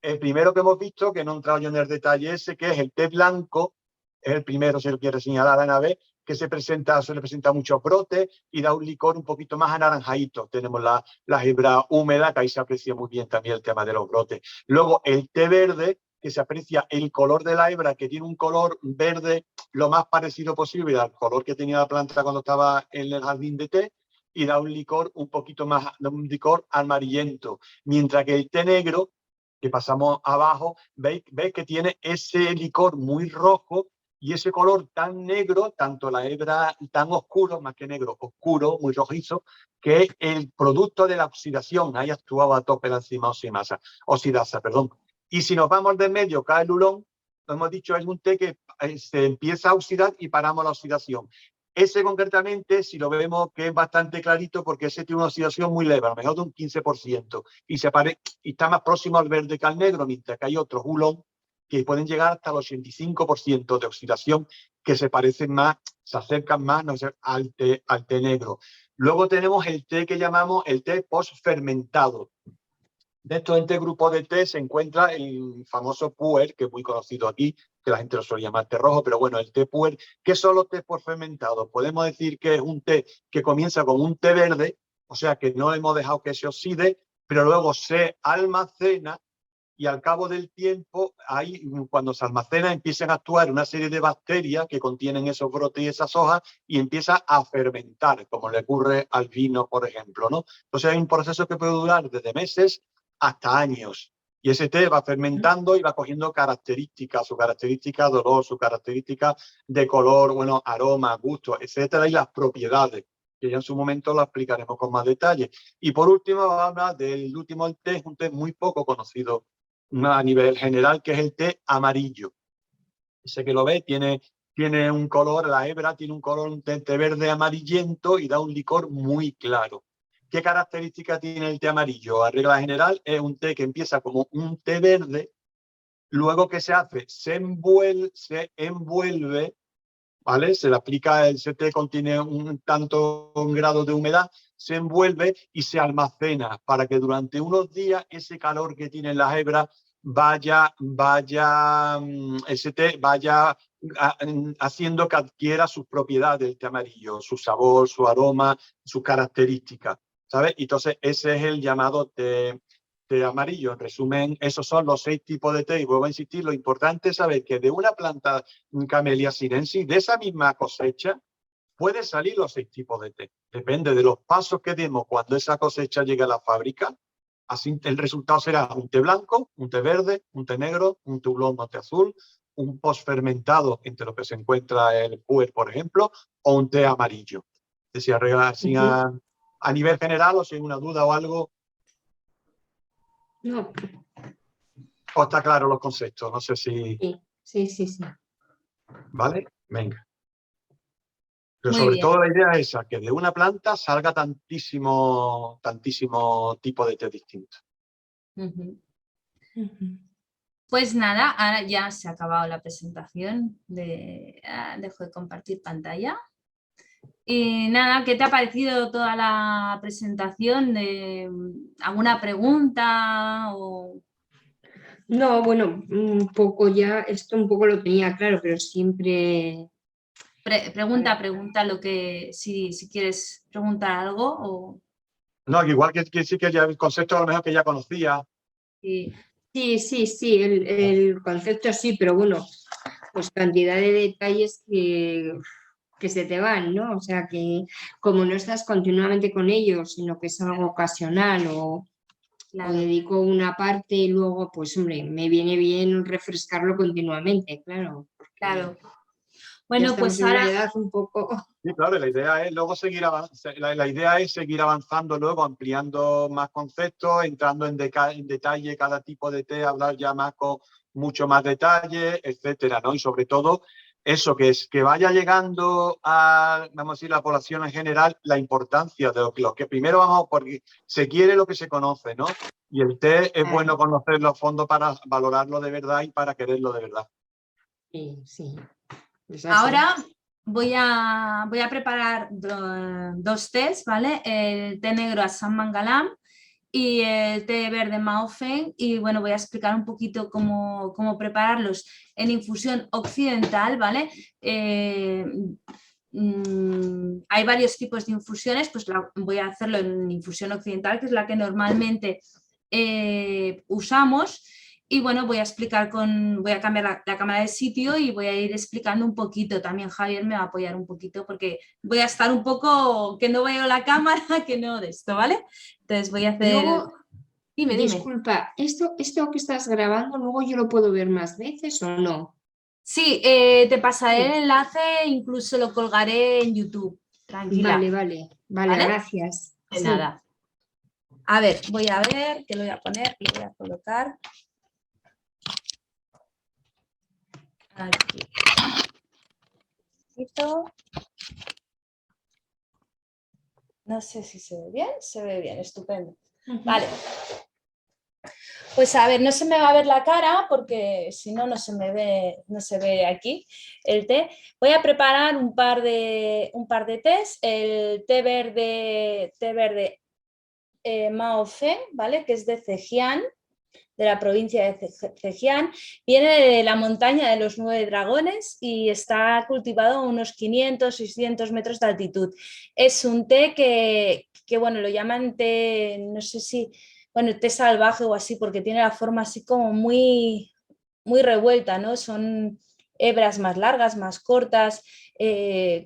El primero que hemos visto, que no he entrado yo en el detalle ese, que es el té blanco, es el primero, si lo quiere señalar Ana B, que suele presentar muchos brotes y da un licor un poquito más anaranjadito. Tenemos la hebra húmeda, que ahí se aprecia muy bien también el tema de los brotes. Luego el té verde, que se aprecia el color de la hebra, que tiene un color verde lo más parecido posible al color que tenía la planta cuando estaba en el jardín de té, y da un licor un poquito más, un licor amarillento. Mientras que el té negro, que pasamos abajo, veis que tiene ese licor muy rojo y ese color tan negro, tanto la hebra tan oscuro, más que negro, oscuro, muy rojizo, que es el producto de la oxidación. Ahí actuaba a tope la enzima oxidasa, perdón. Y si nos vamos del medio, cae el hulón, lo hemos dicho, es un té que se empieza a oxidar y paramos la oxidación. Ese concretamente, si lo vemos, que es bastante clarito, porque ese tiene una oxidación muy leve, a lo mejor de un 15%, y está más próximo al verde que al negro, mientras que hay otros hulón que pueden llegar hasta el 85% de oxidación, que se parecen más, se acercan más, no sé, al té negro. Luego tenemos el té que llamamos el té post-fermentado. Dentro de este grupo de té se encuentra el famoso puer, que es muy conocido aquí, que la gente lo suele llamar té rojo, pero bueno, el té puer, ¿qué son los té post-fermentados? Podemos decir que es un té que comienza con un té verde, o sea que no hemos dejado que se oxide, pero luego se almacena y al cabo del tiempo, ahí, cuando se almacena, empiezan a actuar una serie de bacterias que contienen esos brotes y esas hojas y empieza a fermentar, como le ocurre al vino, por ejemplo, ¿no? Entonces hay un proceso que puede durar desde meses hasta años. Y ese té va fermentando y va cogiendo características, su característica de olor, su característica de color, bueno, aroma, gusto, etcétera, y las propiedades, que ya en su momento lo explicaremos con más detalle. Y por último, vamos a hablar del último té, un té muy poco conocido a nivel general, que es el té amarillo. Ese que lo ve tiene un color, la hebra tiene un color, un té verde amarillento y da un licor muy claro. ¿Qué característica tiene el té amarillo? A regla general es un té que empieza como un té verde, luego que se hace, se envuelve, ¿vale? Se le aplica, ese té contiene un grado de humedad, se envuelve y se almacena para que durante unos días ese calor que tienen las hebras ese té vaya haciendo que adquiera sus propiedades del té amarillo, su sabor, su aroma, sus características, ¿sabes? Entonces ese es el llamado té amarillo. En resumen, esos son los 6 tipos de té. Y vuelvo a insistir, lo importante es saber que de una planta Camellia sinensis, de esa misma cosecha, pueden salir los 6 tipos de té. Depende de los pasos que demos cuando esa cosecha llegue a la fábrica. Así el resultado será un té blanco, un té verde, un té negro, un té oolong, un té azul, un post-fermentado, entre lo que se encuentra el puer, por ejemplo, o un té amarillo. Es decir, a nivel general, o si hay una duda o algo. No. ¿O está claro los conceptos? No sé si... Sí. ¿Vale? Venga. Pero Muy sobre bien. todo la idea es esa, que de una planta salga tantísimo tipo de té distinto. Pues nada, ahora ya se ha acabado la presentación. Dejo de compartir pantalla. Y nada, ¿qué te ha parecido toda la presentación? ¿Alguna pregunta? No, bueno, un poco ya, esto un poco lo tenía claro, pero siempre... Pregunta lo que, si quieres preguntar algo. No, igual que sí que ya el concepto a lo mejor que ya conocía. Sí, el concepto sí, pero bueno, pues cantidad de detalles que se te van, ¿no? O sea, que como no estás continuamente con ellos, sino que es algo ocasional o dedico una parte y luego, pues hombre, me viene bien refrescarlo continuamente, claro. Claro. Bueno, pues en ahora... una edad un poco... Sí, claro, la idea es luego la idea es seguir avanzando luego, ampliando más conceptos, entrando en detalle cada tipo de té, hablar ya más con mucho más detalle, etcétera, ¿no? Y sobre todo eso, que vaya llegando a, vamos a decir, la población en general, la importancia de lo que primero vamos, porque se quiere lo que se conoce, ¿no? Y el té es bueno conocerlo a fondo para valorarlo de verdad y para quererlo de verdad. Sí. Ahora voy a preparar 2 tés, ¿vale? El té negro Assam Mangalam y el té verde Mao Feng, y bueno, voy a explicar un poquito cómo prepararlos en infusión occidental, ¿vale? Hay varios tipos de infusiones, pues voy a hacerlo en infusión occidental, que es la que normalmente usamos. Y bueno, voy a cambiar la cámara de sitio y voy a ir explicando un poquito. También Javier me va a apoyar un poquito porque voy a estar un poco que no veo la cámara, que no de esto, ¿vale? Entonces voy a hacer... Luego, Dime. disculpa, ¿esto que estás grabando, luego yo lo puedo ver más veces o no? Sí, te pasaré el enlace, incluso lo colgaré en YouTube. Tranquila, Vale, ¿vale? gracias. De Sí. nada. A ver, voy a ver, que lo voy a poner, lo voy a colocar. Aquí. No sé si se ve bien, estupendo. Vale. Pues a ver, no se me va a ver la cara porque si no, no se ve aquí el té. Voy a preparar un par de tés. El té verde Mao Fe, ¿vale? Que es de Zhejiang, de la provincia de Zhejiang. Viene de la montaña de los 9 dragones y está cultivado a unos 500, 600 metros de altitud. Es un té que bueno, lo llaman té, no sé si, bueno, té salvaje o así, porque tiene la forma así como muy, muy revuelta, ¿no? Son hebras más largas, más cortas,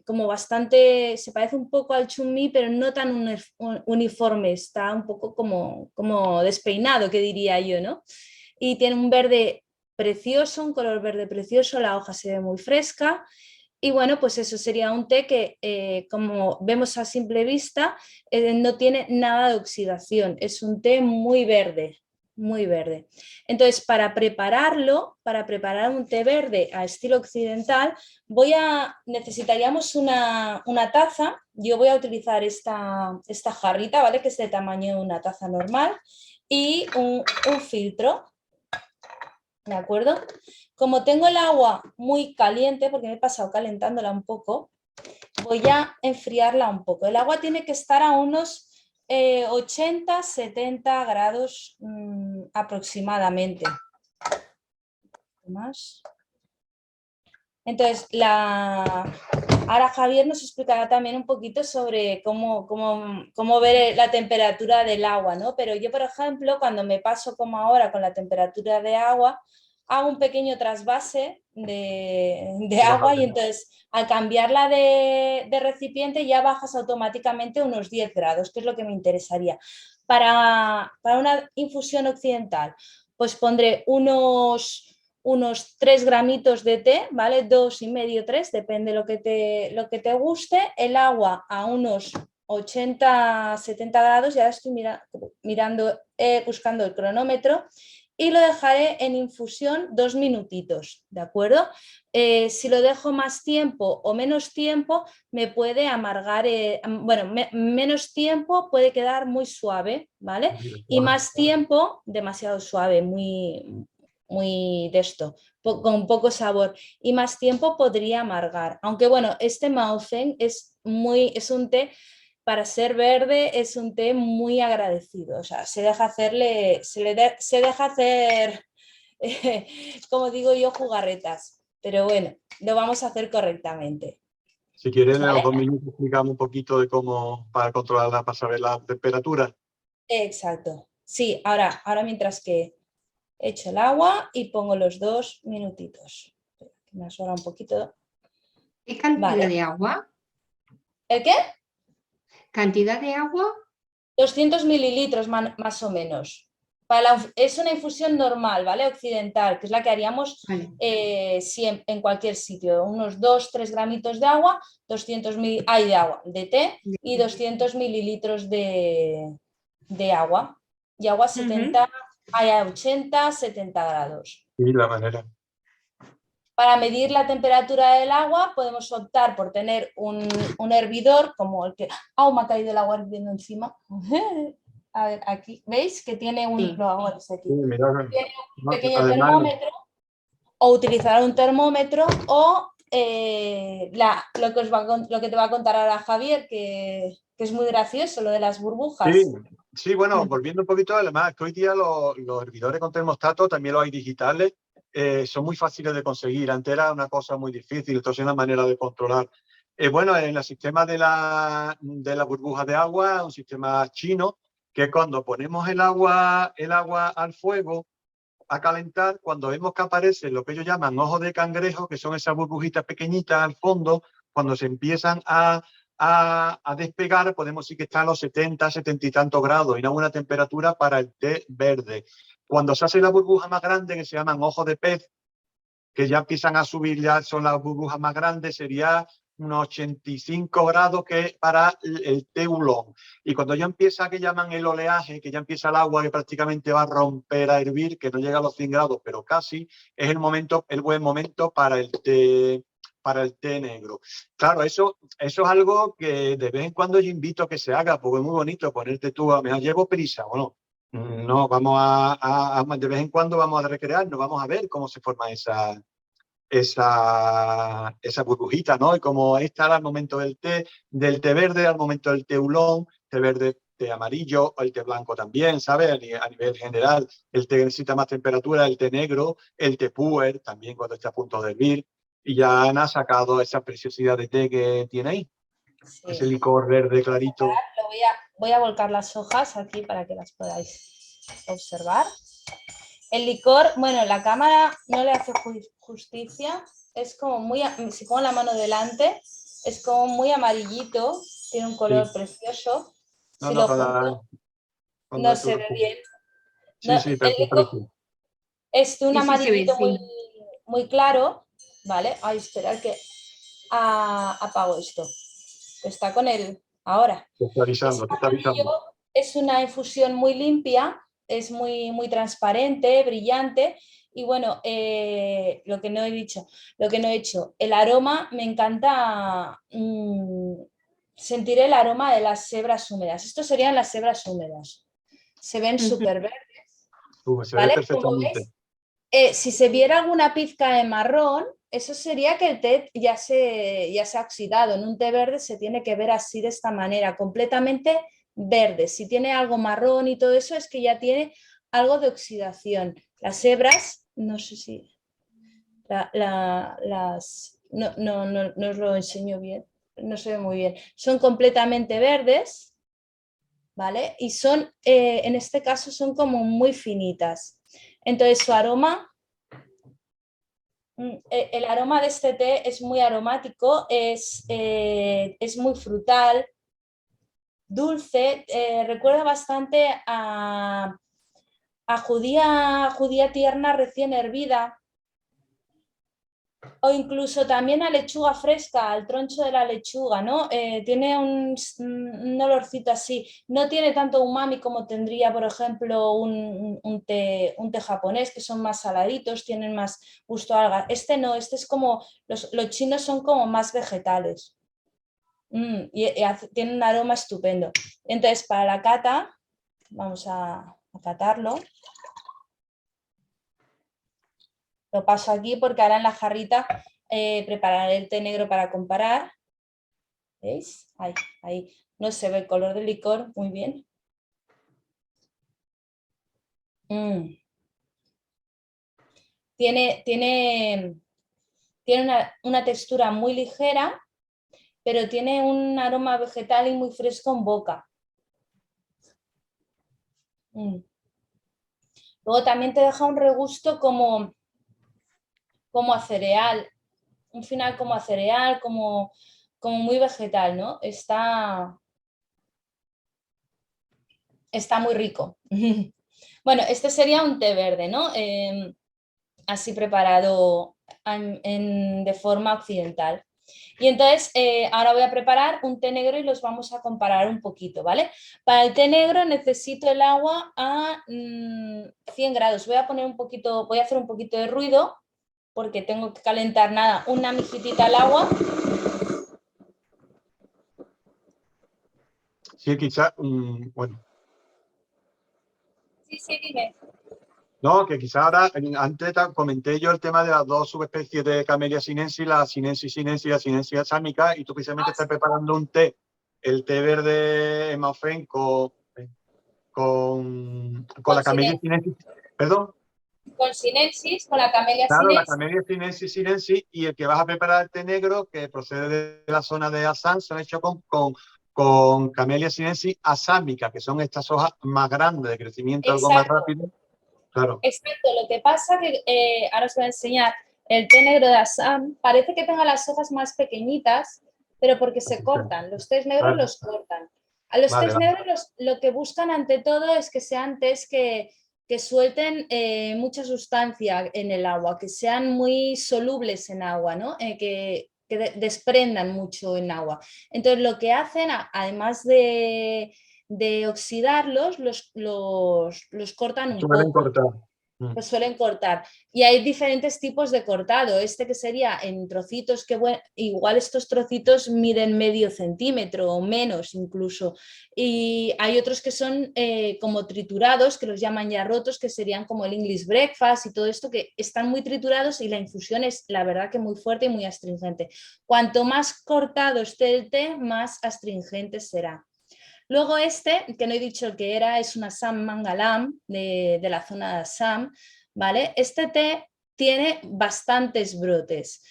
como bastante, se parece un poco al chumí, pero no tan uniforme, está un poco como despeinado, que diría yo, ¿no? Y tiene un verde precioso, un color verde precioso, la hoja se ve muy fresca. Y bueno, pues eso sería un té que, como vemos a simple vista, no tiene nada de oxidación. Es un té muy verde, muy verde. Entonces, para preparar un té verde a estilo occidental, necesitaríamos una taza. Yo voy a utilizar esta jarrita, ¿vale? Que es de tamaño de una taza normal, y un filtro, ¿de acuerdo? Como tengo el agua muy caliente, porque me he pasado calentándola un poco, voy a enfriarla un poco. El agua tiene que estar a unos 80, 70 grados aproximadamente. Más. Entonces, ahora Javier nos explicará también un poquito sobre cómo ver la temperatura del agua, ¿no? Pero yo, por ejemplo, cuando me paso como ahora con la temperatura de agua, hago un pequeño trasvase de agua y entonces al cambiarla de recipiente ya bajas automáticamente unos 10 grados, que es lo que me interesaría. Para una infusión occidental, pues pondré unos 3 gramitos de té, ¿vale? 2,5, 3, depende lo que te guste. El agua a unos 80, 70 grados, ya estoy mirando, buscando el cronómetro, y lo dejaré en infusión 2 minutitos, ¿de acuerdo? Si lo dejo más tiempo o menos tiempo, me puede amargar, menos tiempo puede quedar muy suave, ¿vale? Y más tiempo, demasiado suave, muy de esto, con poco sabor, y más tiempo podría amargar. Aunque bueno, este Mao Feng es un té, para ser verde, es un té muy agradecido. O sea, se deja hacer, como digo yo, jugarretas. Pero bueno, lo vamos a hacer correctamente. Si quieres, en ¿Vale? los 2 minutos explicamos un poquito de cómo para controlarla, para saber la temperatura. Exacto. Sí, ahora mientras que echo el agua y pongo los 2 minutitos. Me sobra un poquito. ¿Qué cantidad Vale. de agua? ¿El qué? ¿Cantidad de agua? 200 mililitros más o menos. Es una infusión normal, ¿vale? Occidental, que es la que haríamos Vale. en cualquier sitio. Unos 2-3 gramitos de agua, 200 de té y 200 mililitros de agua. Y agua 80, 70 grados. Sí, la manera. Para medir la temperatura del agua podemos optar por tener un hervidor como el que... ¡Ah! Me ha caído el agua hirviendo encima. A ver, aquí, ¿veis? Que tiene un... Sí. Lo hago aquí. Sí, mira, Tiene un pequeño además, termómetro, o utilizar un termómetro, o lo que te va a contar ahora Javier, que es muy gracioso, lo de las burbujas. sí, bueno, volviendo un poquito, además, que hoy día los hervidores con termostato, también los hay digitales, son muy fáciles de conseguir. Antes era una cosa muy difícil, entonces es una manera de controlar. Bueno, en el sistema de las burbujas de agua, un sistema chino, que cuando ponemos el agua al fuego, a calentar, cuando vemos que aparecen lo que ellos llaman ojos de cangrejo, que son esas burbujitas pequeñitas al fondo, cuando se empiezan a despegar, podemos decir que está a los 70, 70 y tantos grados, y una buena temperatura para el té verde. Cuando se hace la burbuja más grande, que se llaman ojos de pez, que ya empiezan a subir, ya son las burbujas más grandes, sería unos 85 grados que para el té oolong. Y cuando ya empieza, que llaman el oleaje, que ya empieza el agua que prácticamente va a romper, a hervir, que no llega a los 100 grados, pero casi, es el buen momento para el té negro. Claro, eso es algo que de vez en cuando yo invito a que se haga, porque es muy bonito ponerte tú, a mejor llevo prisa o no. No, vamos de vez en cuando vamos a recrearnos, vamos a ver cómo se forma esa burbujita, ¿no? Y como está al momento del té verde, al momento del té oolong, té verde, té amarillo, o el té blanco también, ¿sabes? A nivel general, el té que necesita más temperatura, el té negro, el té puer, también cuando está a punto de hervir. Y ya Ana ha sacado esa preciosidad de té que tiene ahí, Sí. ese licor verde clarito. Voy a volcar las hojas aquí para que las podáis observar. El licor, bueno, la cámara no le hace justicia, es como muy, si pongo la mano delante, es como muy amarillito, tiene un color precioso. No, si no, lo junto, no se ve bien. No, Sí, el licor es de un Sí, sí, se ve, amarillito sí. muy claro, ¿vale? Ay, esperar que apago esto. Está con él ahora. Te está avisando, te está avisando. Es una infusión muy limpia, es muy transparente, brillante. Y bueno, lo que no he hecho, el aroma, me encanta sentir el aroma de las sebras húmedas. Estos serían las sebras húmedas. Se ven súper verdes, Se ve ¿vale? Como perfectamente. veis, si se viera alguna pizca de marrón, eso sería que el té ya se ha oxidado. En un té verde se tiene que ver así, de esta manera, completamente verde. Si tiene algo marrón y todo eso, es que ya tiene algo de oxidación. Las hebras, no sé si no os lo enseño bien, no se ve muy bien. Son completamente verdes, ¿vale? Y son, en este caso, son como muy finitas. Entonces su aroma, el aroma de este té es muy aromático, es muy frutal, dulce, recuerda bastante a judía tierna recién hervida, o incluso también a lechuga fresca, al troncho de la lechuga, ¿no? Tiene un olorcito así, no tiene tanto umami como tendría, por ejemplo, un té japonés, que son más saladitos, tienen más gusto a alga. Este no, este es como, los chinos son como más vegetales. Y tiene un aroma estupendo. Entonces, para la cata, vamos a catarlo. Lo paso aquí porque ahora en la jarrita prepararé el té negro para comparar. ¿Veis? Ahí no se ve el color del licor muy bien. Tiene una textura muy ligera, pero tiene un aroma vegetal y muy fresco en boca. Luego también te deja un regusto como a cereal, un final como a cereal, como muy vegetal, ¿no? Está muy rico. Bueno, este sería un té verde, ¿no? Así preparado de forma occidental. Y entonces ahora voy a preparar un té negro y los vamos a comparar un poquito, ¿vale? Para el té negro necesito el agua a 100 grados. Voy a hacer un poquito de ruido porque tengo que calentar una mijitita al agua. Sí, quizás, bueno. Sí, dime. No, que quizás ahora, antes comenté yo el tema de las dos subespecies de Camellia sinensis, la sinensis sinensis y la sinensis asámica, y tú precisamente estás preparando un té, el té verde hemofén con la Camellia sinensis, perdón. Con sinensis, con la Camellia Claro, la sinensis. Camellia sinensis sinensis, y el que vas a preparar el té negro, que procede de la zona de Assam, se han hecho con Camellia sinensis asámica, que son estas hojas más grandes, de crecimiento algo más Exacto. rápido. claro. Exacto, lo que pasa que ahora os voy a enseñar el té negro de Assam. Parece que tenga las hojas más pequeñitas, pero porque se cortan. Los tés negros Vale, los cortan. A los vale, tés vale. negros lo que buscan ante todo es que sean tés que suelten mucha sustancia en el agua, que sean muy solubles en agua, ¿no? Que desprendan mucho en agua. Entonces lo que hacen, además de oxidarlos, los cortan un Suelen poco. cortar. Los suelen cortar. Y hay diferentes tipos de cortado. Este que sería en trocitos, que igual estos trocitos miden medio centímetro o menos incluso. Y hay otros que son como triturados, que los llaman ya rotos, que serían como el English breakfast y todo esto, que están muy triturados y la infusión es la verdad que muy fuerte y muy astringente. Cuanto más cortado esté el té, más astringente será. Luego este, que no he dicho que era, es una Assam Mangalam de la zona de Assam, ¿vale? Este té tiene bastantes brotes.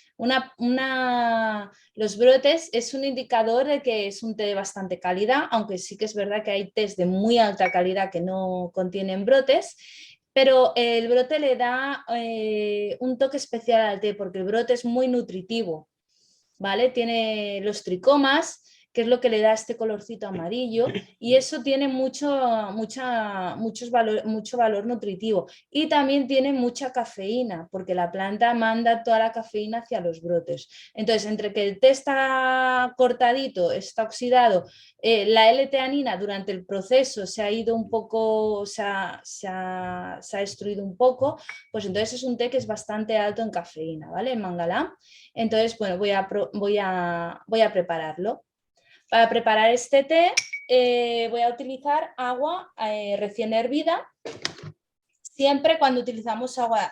Los brotes es un indicador de que es un té de bastante calidad, aunque sí que es verdad que hay tés de muy alta calidad que no contienen brotes, pero el brote le da un toque especial al té porque el brote es muy nutritivo, ¿vale? Tiene los tricomas, que es lo que le da este colorcito amarillo, y eso tiene mucho valor nutritivo. Y también tiene mucha cafeína, porque la planta manda toda la cafeína hacia los brotes. Entonces, entre que el té está cortadito, está oxidado, la L-teanina durante el proceso se ha ido un poco, se ha destruido un poco, pues entonces es un té que es bastante alto en cafeína, ¿vale? El Mangalam. Entonces, bueno, voy a prepararlo. Para preparar este té voy a utilizar agua recién hervida. Siempre cuando utilizamos agua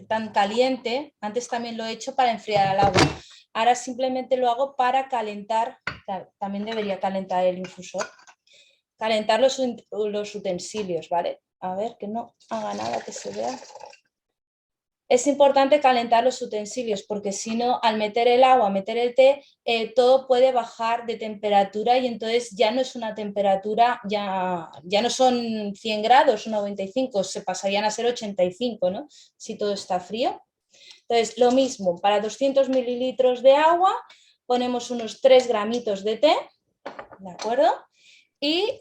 tan caliente, antes también lo he hecho para enfriar el agua. Ahora simplemente lo hago para calentar, también debería calentar el infusor, calentar los utensilios, ¿vale? A ver, que no haga nada que se vea. Es importante calentar los utensilios porque si no, al meter el agua, meter el té, todo puede bajar de temperatura y entonces ya no es una temperatura, ya no son 100 grados o 95, se pasarían a ser 85, ¿no? Si todo está frío. Entonces, lo mismo, para 200 mililitros de agua ponemos unos 3 gramitos de té, ¿de acuerdo? Y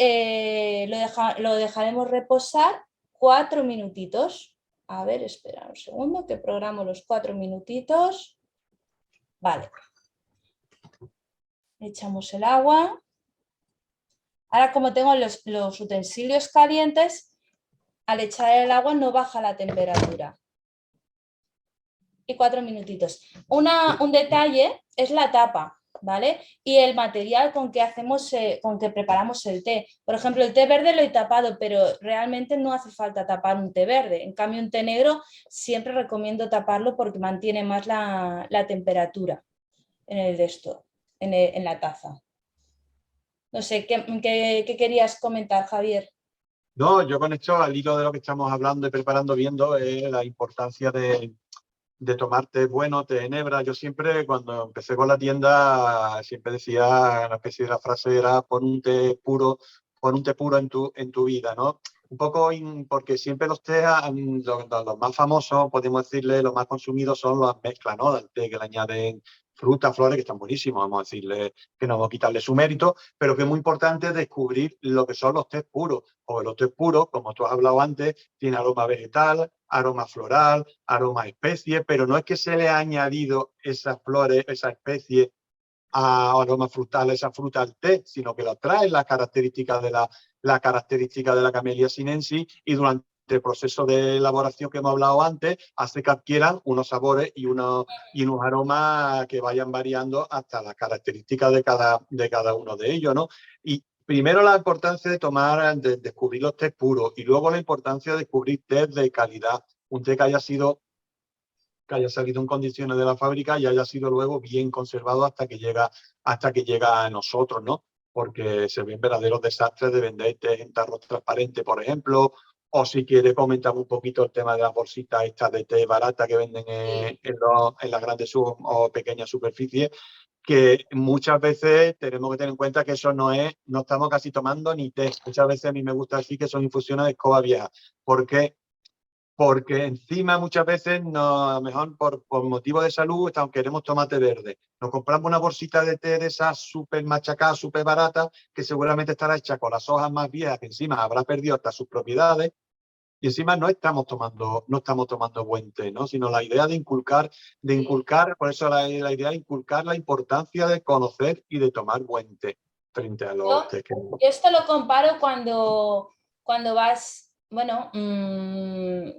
lo dejaremos reposar 4 minutitos. A ver, espera un segundo que programo los 4 minutitos. Vale. Echamos el agua. Ahora, como tengo los utensilios calientes, al echar el agua no baja la temperatura. Y 4 minutitos. Un detalle es la tapa, ¿vale? Y el material con que preparamos el té. Por ejemplo, el té verde lo he tapado, pero realmente no hace falta tapar un té verde. En cambio, un té negro siempre recomiendo taparlo porque mantiene más la temperatura en la taza. No sé, ¿qué querías comentar, Javier? No, yo con esto, al hilo de lo que estamos hablando y preparando, viendo, la importancia de tomar té bueno, té de enebra. Yo siempre, cuando empecé con la tienda, siempre decía, una especie de la frase era pon un té puro en tu vida, ¿no? Un poco porque siempre los tés, los más famosos, podemos decirle, los más consumidos son las mezclas, ¿no? Del té que le añaden frutas, flores, que están buenísimos, vamos a decirle que no vamos a quitarle su mérito, pero que es muy importante descubrir lo que son los tés puros, porque los tés puros, como tú has hablado antes, tienen aroma vegetal, aroma floral, aroma especie, pero no es que se le ha añadido esas flores, esa especie a aroma frutal, esa fruta al té, sino que lo trae las características de la Camellia sinensis y durante el proceso de elaboración que hemos hablado antes, hace que adquieran unos sabores y unos aromas que vayan variando hasta las características de cada uno de ellos, ¿no? Y primero la importancia de descubrir los tés puros y luego la importancia de descubrir tés de calidad, un té que haya salido en condiciones de la fábrica y haya sido luego bien conservado hasta que llega a nosotros, ¿no? Porque se ven verdaderos desastres de vender té en tarros transparentes, por ejemplo, o si quiere comentar un poquito el tema de las bolsitas estas de té barata que venden en las grandes o pequeñas superficies, que muchas veces tenemos que tener en cuenta que eso no estamos casi tomando ni té. Muchas veces a mí me gusta decir que son infusiones de escoba vieja, porque porque encima muchas veces, a lo mejor por motivo de salud, queremos tomate verde. Nos compramos una bolsita de té de esas súper machacadas, súper baratas, que seguramente estará hecha con las hojas más viejas, que encima habrá perdido hasta sus propiedades, y encima no estamos tomando buen té, ¿no? Sino la idea de inculcar, por eso la idea de inculcar la importancia de conocer y de tomar buen té frente a los té. Yo esto lo comparo cuando vas, bueno,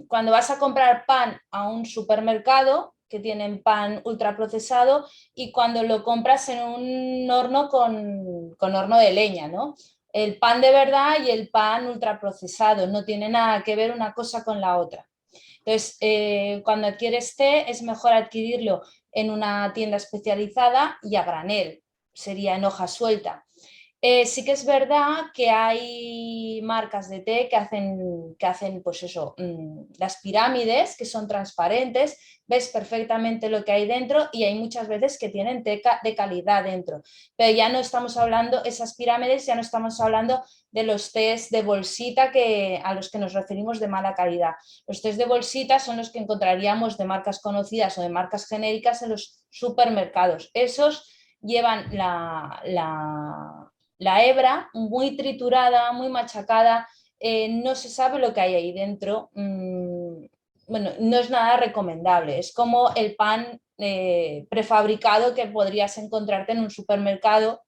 cuando vas a comprar pan a un supermercado que tienen pan ultraprocesado y cuando lo compras en un horno con horno de leña, ¿no? El pan de verdad y el pan ultraprocesado, no tiene nada que ver una cosa con la otra. Entonces, cuando adquieres té es mejor adquirirlo en una tienda especializada y a granel, sería en hoja suelta. Sí que es verdad que hay marcas de té que hacen pues eso, las pirámides que son transparentes, ves perfectamente lo que hay dentro y hay muchas veces que tienen té de calidad dentro. Pero ya no estamos hablando, esas pirámides, ya no estamos hablando de los tés de bolsita a los que nos referimos de mala calidad. Los tés de bolsita son los que encontraríamos de marcas conocidas o de marcas genéricas en los supermercados. Esos llevan la hebra muy triturada, muy machacada, no se sabe lo que hay ahí dentro. Bueno, no es nada recomendable. Es como el pan prefabricado que podrías encontrarte en un supermercado.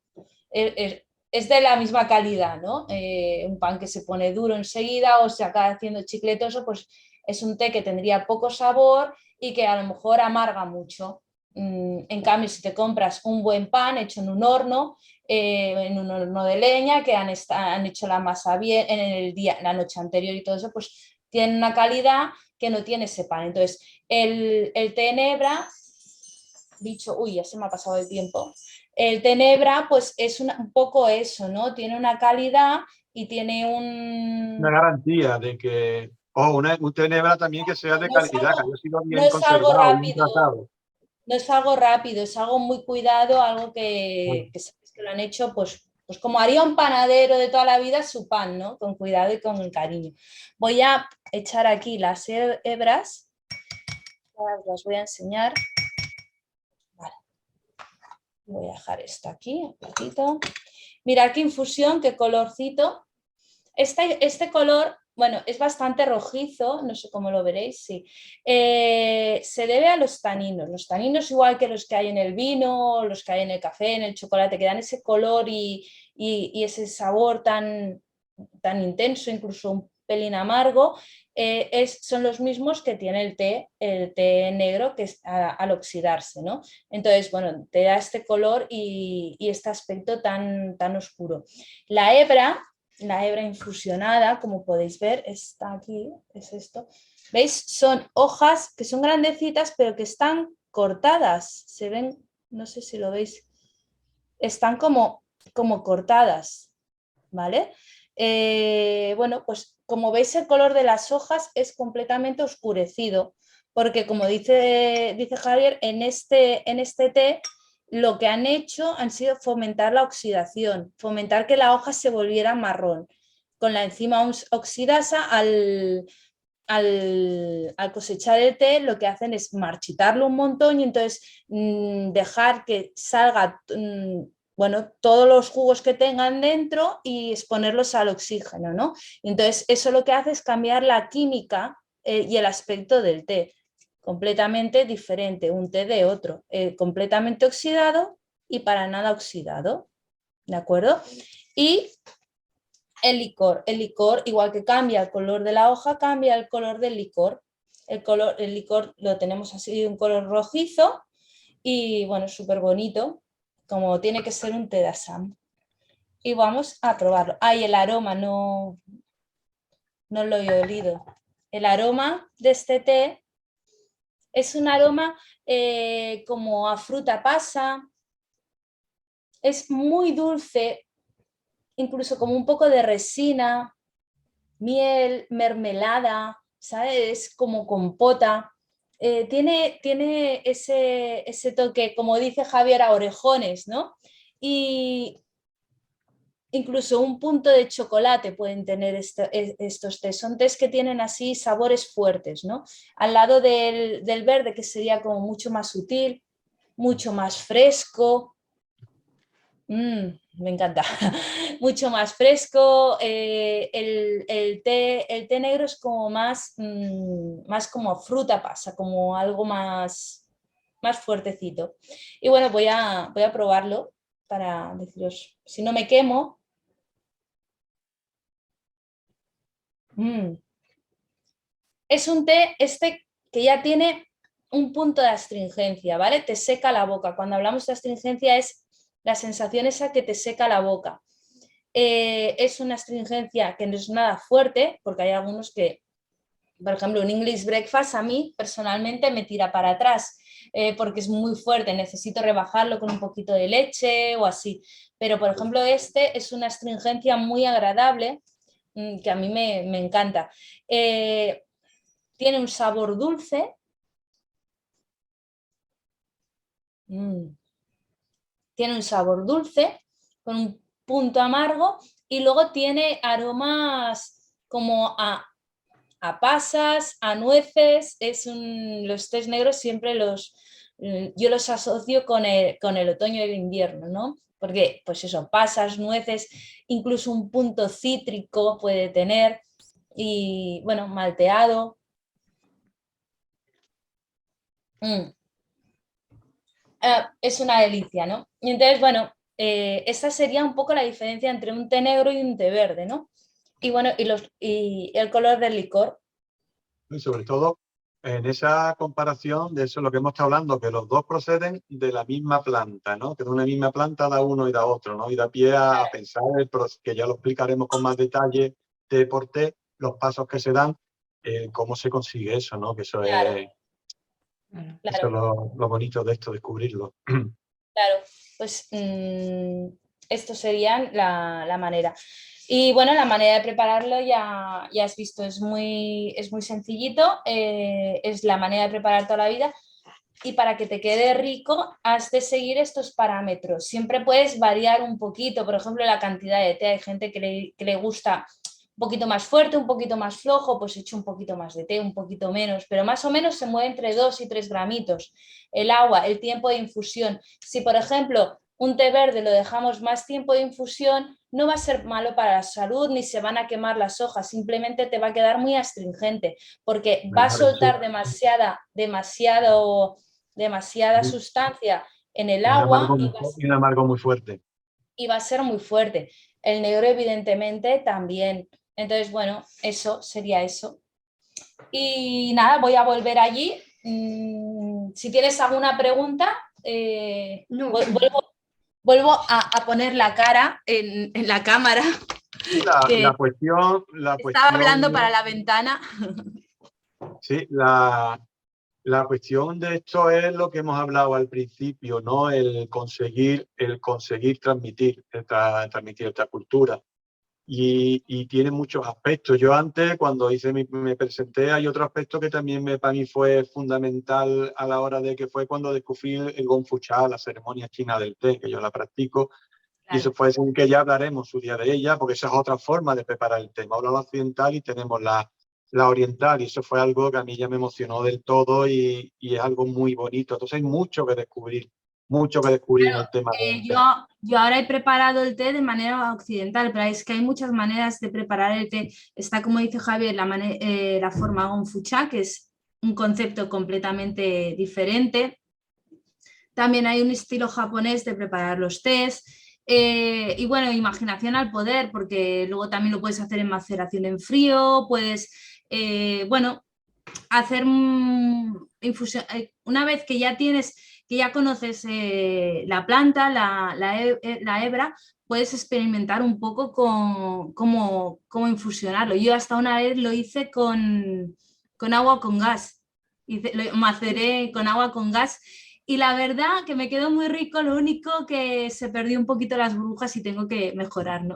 Es de la misma calidad, ¿no? Un pan que se pone duro enseguida o se acaba haciendo chicletoso, pues es un té que tendría poco sabor y que a lo mejor amarga mucho. En cambio, si te compras un buen pan hecho en un horno de leña, que han hecho la masa bien la noche anterior y todo eso, pues tienen una calidad que no tiene ese pan. Entonces, el té en hebra, uy, ya se me ha pasado el tiempo. El té en hebra, pues es un poco eso, ¿no? Tiene una calidad y tiene una garantía de que, un té en hebra también que sea de calidad, que haya sido no bien es algo conservado, bien rápido. tratado. No es algo rápido, es algo muy cuidado, algo que sabes que lo han hecho, pues como haría un panadero de toda la vida su pan, ¿no? Con cuidado y con cariño. Voy a echar aquí las hebras, las voy a enseñar. Vale. Voy a dejar esto aquí, un poquito. Mira qué infusión, qué colorcito. Este color, bueno, es bastante rojizo, no sé cómo lo veréis, sí. Se debe a los taninos. Los taninos, igual que los que hay en el vino, los que hay en el café, en el chocolate, que dan ese color y ese sabor tan intenso, incluso un pelín amargo, son los mismos que tiene el té negro que es al oxidarse, ¿no? Entonces, bueno, te da este color y este aspecto tan oscuro. La hebra infusionada, como podéis ver, está aquí, es esto. ¿Veis? Son hojas que son grandecitas, pero que están cortadas. Se ven, no sé si lo veis, están como cortadas, ¿vale? Bueno, pues como veis el color de las hojas es completamente oscurecido, porque como dice Javier, en este té lo que han hecho han sido fomentar la oxidación, fomentar que la hoja se volviera marrón. Con la enzima oxidasa, al cosechar el té, lo que hacen es marchitarlo un montón y entonces dejar que salga bueno, todos los jugos que tengan dentro y exponerlos al oxígeno, ¿no? Entonces, eso lo que hace es cambiar la química y el aspecto del té, completamente diferente, un té de otro, completamente oxidado y para nada oxidado, ¿de acuerdo? Y el licor, igual que cambia el color de la hoja, cambia el color del licor. El licor lo tenemos así de un color rojizo y bueno, súper bonito, como tiene que ser un té de Assam. Y vamos a probarlo. Ay, el aroma no lo he olido. El aroma de este té es un aroma como a fruta pasa, es muy dulce, incluso como un poco de resina, miel, mermelada, ¿sabes? Es como compota. Tiene ese toque, como dice Javier, a orejones, ¿no? Y incluso un punto de chocolate pueden tener estos tés. Son tés que tienen así sabores fuertes, ¿no? Al lado del verde, que sería como mucho más sutil, mucho más fresco. Me encanta. Mucho más fresco. El té negro es como más, más como fruta pasa, como algo más, más fuertecito. Y bueno, voy a probarlo para deciros, si no me quemo. Es un té que ya tiene un punto de astringencia, ¿vale? Te seca la boca. Cuando hablamos de astringencia es la sensación esa que te seca la boca. Es una astringencia que no es nada fuerte, porque hay algunos que, por ejemplo, un English breakfast a mí personalmente me tira para atrás, porque es muy fuerte, necesito rebajarlo con un poquito de leche o así. Pero, por ejemplo, este es una astringencia muy agradable, que a mí me encanta. Tiene un sabor dulce. Tiene un sabor dulce con un punto amargo y luego tiene aromas como a pasas, a nueces. Los tés negros siempre yo los asocio con el otoño y el invierno, ¿no? Porque, pues eso, pasas, nueces, incluso un punto cítrico puede tener y, bueno, malteado. Es una delicia, ¿no? Y entonces, bueno, esa sería un poco la diferencia entre un té negro y un té verde, ¿no? Y bueno, y el color del licor. Y sobre todo, en esa comparación de eso es lo que hemos estado hablando, que los dos proceden de la misma planta, ¿no? Que de una misma planta da uno y da otro, ¿no? Y da pie a pensar, que ya lo explicaremos con más detalle té por té, los pasos que se dan, cómo se consigue eso, ¿no? Que eso Claro, es, claro, eso es lo bonito de esto, descubrirlo. claro. Pues esto sería la manera. Y bueno, la manera de prepararlo ya has visto, es muy sencillito, es la manera de preparar toda la vida. Y para que te quede rico, has de seguir estos parámetros. Siempre puedes variar un poquito, por ejemplo, la cantidad de té. Hay gente que le gusta un poquito más fuerte, un poquito más flojo, pues echo un poquito más de té, un poquito menos, pero más o menos se mueve entre 2 y 3 gramitos. El agua, el tiempo de infusión. Si, por ejemplo, un té verde lo dejamos más tiempo de infusión, no va a ser malo para la salud ni se van a quemar las hojas, simplemente te va a quedar muy astringente porque va a soltar demasiada sustancia en el agua Y un amargo muy fuerte. y va a ser muy fuerte. El negro evidentemente también. Entonces, bueno, eso sería eso. Y nada, voy a volver allí. Si tienes alguna pregunta, No, vuelvo a poner la cara en la cámara, que La cuestión, estaba hablando para la ventana. sí, la cuestión de esto es lo que hemos hablado al principio, ¿no? El conseguir transmitir esta cultura. Y tiene muchos aspectos. Yo antes, cuando me presenté, hay otro aspecto que también para mí fue fundamental a la hora de que fue cuando descubrí el Gong Fu Cha, la ceremonia china del té, que yo la practico. Y eso fue sin que ya hablaremos su día de ella, porque esa es otra forma de preparar el té. Ahora la occidental y tenemos la oriental, y eso fue algo que a mí ya me emocionó del todo y es algo muy bonito. Entonces hay mucho que descubrir en el tema del té. Yo ahora he preparado el té de manera occidental, pero es que hay muchas maneras de preparar el té. Está, como dice Javier, la forma Gong Fu Cha, que es un concepto completamente diferente. También hay un estilo japonés de preparar los tés. Y bueno, imaginación al poder, porque luego también lo puedes hacer en maceración en frío, puedes, bueno, hacer infusión. Una vez que ya conoces la planta, la hebra, puedes experimentar un poco con cómo infusionarlo. Yo hasta una vez lo hice con agua con gas, lo maceré con agua con gas. Y la verdad que me quedó muy rico, lo único que se perdió un poquito las burbujas y tengo que mejorar, ¿no?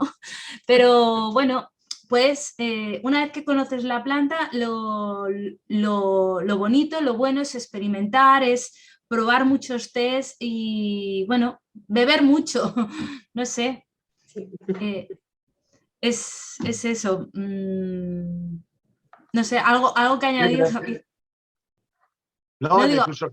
Pero bueno, pues una vez que conoces la planta, lo bonito, lo bueno es experimentar, es probar muchos tés y bueno, beber mucho, no sé. Sí. Es eso. No sé, algo que añadir, Javi. No, No que digo, incluso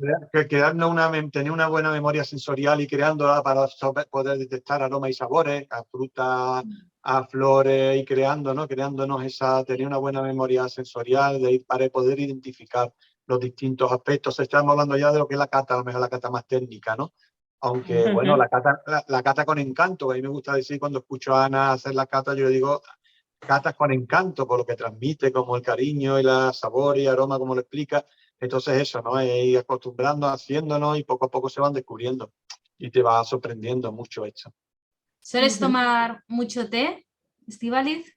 tener una buena memoria sensorial y creándola para poder detectar aromas y sabores, a frutas, a flores y creando, ¿no? Creándonos tener una buena memoria sensorial para poder identificar los distintos aspectos. Estamos hablando ya de lo que es la cata, a lo mejor la cata más técnica, ¿no? Aunque, bueno, la cata con encanto. A mí me gusta decir cuando escucho a Ana hacer la cata, yo le digo catas con encanto por lo que transmite, como el cariño y la sabor y aroma, como lo explica. Entonces eso, ¿no? Es ir acostumbrando, haciéndonos y poco a poco se van descubriendo. Y te va sorprendiendo mucho esto. ¿sueles tomar mucho té, Estíbaliz?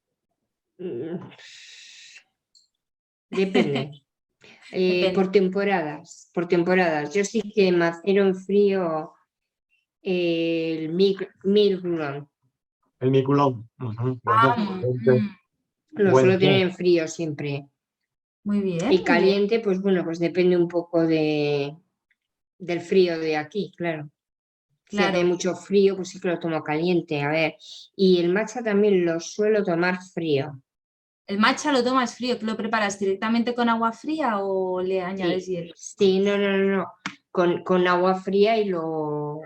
Depende. Depende. Por temporadas. Yo sí que macero en frío el Milgrom. El miculón. Bueno, Lo buen suelo té. tener en frío siempre. Muy bien, Y muy bien. caliente, pues bueno, pues depende un poco del frío de aquí, claro. Si hace Claro. mucho frío, pues sí que lo tomo caliente. A ver, y el matcha también lo suelo tomar frío. ¿El matcha lo tomas frío? ¿Lo preparas directamente con agua fría o le añades Sí, hielo? sí, no. Con agua fría y lo...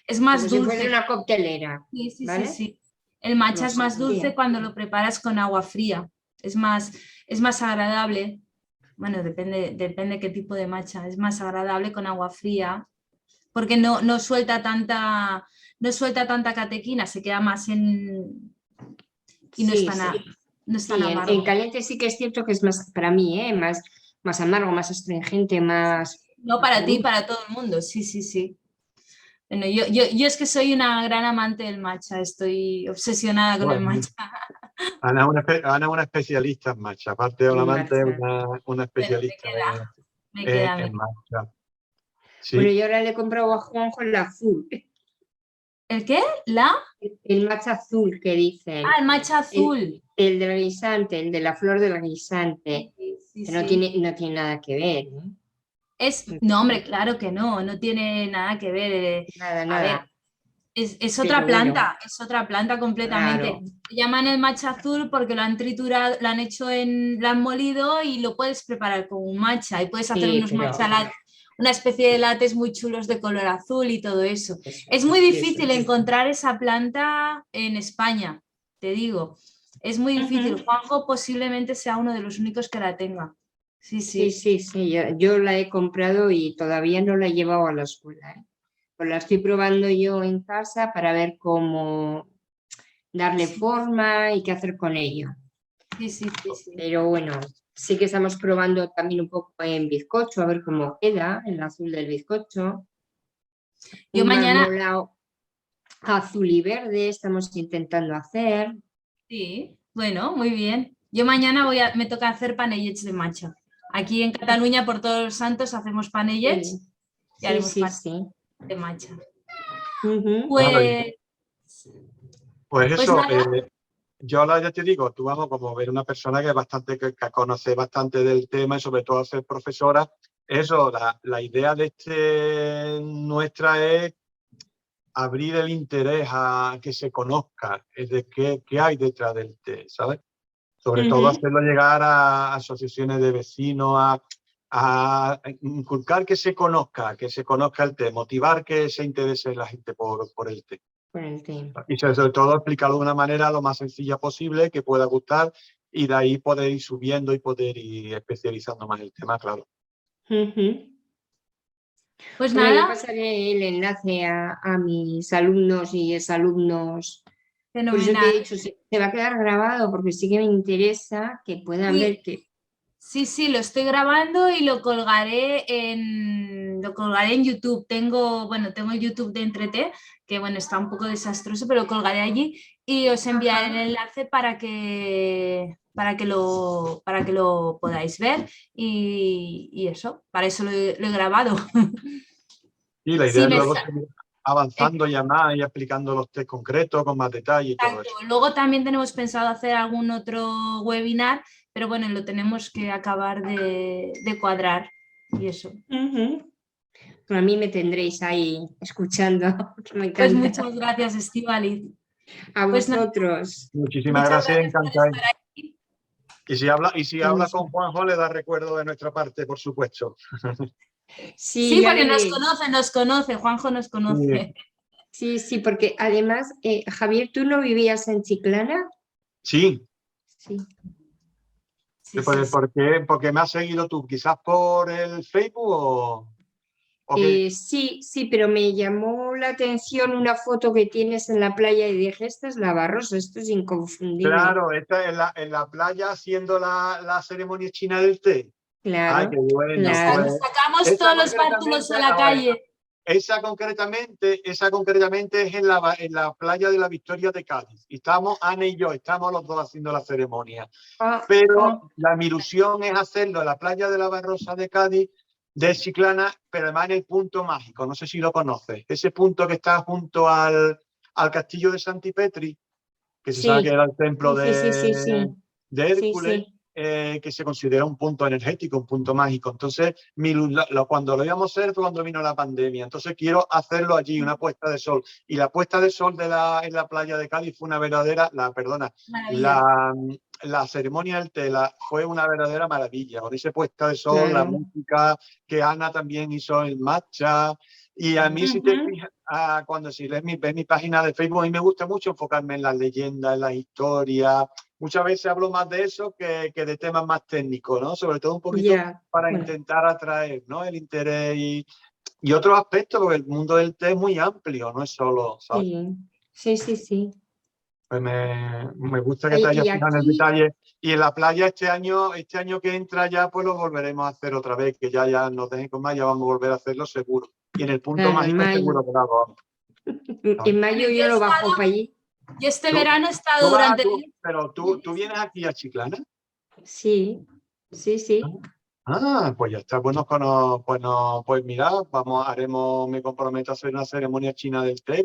Es más como si fuese dulce. una coctelera, Sí. ¿vale? Sí. El matcha Lo es más dulce sofría. cuando lo preparas con agua fría. Es más agradable. Bueno, depende qué tipo de matcha. Es más agradable con agua fría porque no suelta tanta catequina, se queda más en... y no es Sí, tan, sí. no es tan Sí, amargo. en caliente sí que es cierto que es más, para mí, más amargo, más astringente, más No para ti, dulce. para todo el mundo, sí. Bueno, yo es que soy una gran amante del matcha, estoy obsesionada con el Bueno, matcha. Ana es una especialista en matcha. Aparte de una En amante, es matcha. una Bueno, especialista me queda. en matcha. Bueno, Sí. yo ahora le he comprado a Juanjo el azul, ¿El qué? el matcha azul que dicen, El matcha el, azul. el del guisante, el de la flor del guisante, que no Sí. tiene nada que ver, No, hombre, claro que no tiene nada que ver. A ver, Nada. es Pero bueno, es otra planta completamente. claro, Se llaman el matcha azul porque lo han triturado, lo han molido y lo puedes preparar con un matcha y puedes hacer sí, unos pero matcha latte, una especie de lates muy chulos de color azul y todo eso. eso, Es muy eso difícil es. encontrar esa planta en España, te digo. Es muy difícil. Juanjo posiblemente sea uno de los únicos que la tenga. Sí. Sí, yo la he comprado y todavía no la he llevado a la escuela, ¿eh? Pues la estoy probando yo en casa para ver cómo darle forma y qué hacer con ello. Sí. Pero bueno, sí que estamos probando también un poco en bizcocho, a ver cómo queda el azul del bizcocho. Yo Un mañana, marmolado azul y verde estamos intentando hacer. sí, bueno, muy bien. Yo mañana me toca hacer panellets de matcha. Aquí en Cataluña, por Todos los Santos, hacemos panellets y haremos panellets Sí. de matcha. Ujú. Claro, Pues, pues pues eso, nada, yo ahora ya te digo, tú vamos como ver una persona que es bastante, que conoce bastante del tema y sobre todo ser profesora. Eso, la idea de nuestra es abrir el interés a que se conozca de qué hay detrás del té, ¿sabes? Sobre todo hacerlo llegar a asociaciones de vecinos, a inculcar que se conozca el té, motivar que se interese la gente por el té. Con el tiempo. Y sobre todo explicarlo de una manera lo más sencilla posible, que pueda gustar y de ahí poder ir subiendo y poder ir especializando más el tema, claro. pues Bueno, yo nada, pasaré el enlace a mis alumnos y exalumnos. Por eso te fenomenal. he dicho, se va a quedar grabado porque sí que me interesa que puedan ver Sí, que... sí, lo estoy grabando y lo colgaré en YouTube. Tengo el YouTube de Entreté, que bueno, está un poco desastroso, pero lo colgaré allí y os enviaré el enlace para que lo podáis ver y eso, para eso lo he grabado. Y la idea Sí, es luego seguir avanzando exacto. ya más y explicando los test concretos con más detalle y todo eso. Luego también tenemos pensado hacer algún otro webinar, pero bueno, lo tenemos que acabar de cuadrar y eso. A mí me tendréis ahí escuchando, que me Pues encanta. muchas gracias, Estíbaliz. A Pues nada, vosotros. Muchísimas muchas gracias, gracias por encantado. estar aquí. Y si habla con Juanjo, le da recuerdo de nuestra parte, por supuesto. Sí, Sí, ya porque veréis. nos conoce, Juanjo nos conoce. Sí, porque además, Javier, ¿tú no vivías en Chiclana? Sí, Sí. Sí, ¿por, sí, sí. por qué? Porque me has seguido tú, quizás por el Facebook o qué. Sí, pero me llamó la atención una foto que tienes en la playa y dije, esta es la Barroso, esto es inconfundible. Claro, esta en la playa haciendo la ceremonia china del té. Ay, qué Claro, bueno. claro. Pues Sacamos esa todos los bártulos concretamente, a la calle. esa concretamente es en la playa de la Victoria de Cádiz. Y estamos, Ana y yo, estamos los dos haciendo la ceremonia. Ah, Pero mi ilusión es hacerlo en la playa de la Barrosa de Cádiz, de Chiclana, pero además en el punto mágico. No sé si lo conoces. Ese punto que está junto al castillo de Santipetri, que se sabe que sí, era el templo de sí, Hércules, sí. que se considera un punto energético, un punto mágico. Entonces, cuando lo íbamos a hacer fue cuando vino la pandemia. Entonces, quiero hacerlo allí, una puesta de sol. Y la puesta de sol en la playa de Cádiz fue una verdadera, Maravilla. la ceremonia del tela fue una verdadera maravilla. Con esa puesta de sol, la Claro. música, que Ana también hizo el matcha. Y a mí, si te Ujú. fijas, cuando si ves mi página de Facebook, a mí me gusta mucho enfocarme en las leyendas, en las historias. Muchas veces hablo más de eso que de temas más técnicos, ¿no? Sobre todo un poquito Ya, para bueno, intentar atraer, ¿no? El interés y otros aspectos, porque el mundo del té es muy amplio, no es solo, ¿sabes? sí. Pues me gusta que te Ay, hayas y fijado en el aquí, detalle. Y en la playa este año que entra ya, pues lo volveremos a hacer otra vez, que ya nos dejen con más, ya vamos a volver a hacerlo seguro. Y en el punto claro, en mágico mayo, seguro que lo hago. en Bueno, mayo yo lo bajo para allí. yo este Tú, verano he estado durante pero 10 tú días. vienes aquí a Chiclana. Sí. Pues ya está. Bueno, pues mira, me comprometo a hacer una ceremonia china del té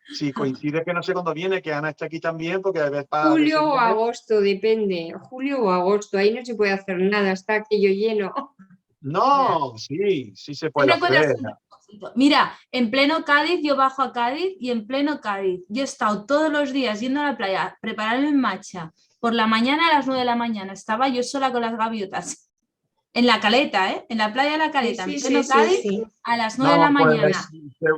si coincide que no sé cuándo viene, que Ana está aquí también, porque a ver si Julio o viene. agosto, depende. Julio o agosto, ahí no se puede hacer nada, está aquello lleno. No, sí se puede Siempre encuentras hacer. un depósito. Mira, en pleno Cádiz, yo bajo a Cádiz y en pleno Cádiz. Yo he estado todos los días yendo a la playa, prepararme en matcha. Por la mañana, a las 9 de la mañana, estaba yo sola con las gaviotas. En la Caleta, ¿eh? En la playa de la Caleta, en pleno Cádiz, Sí. a las 9 de la No, mañana.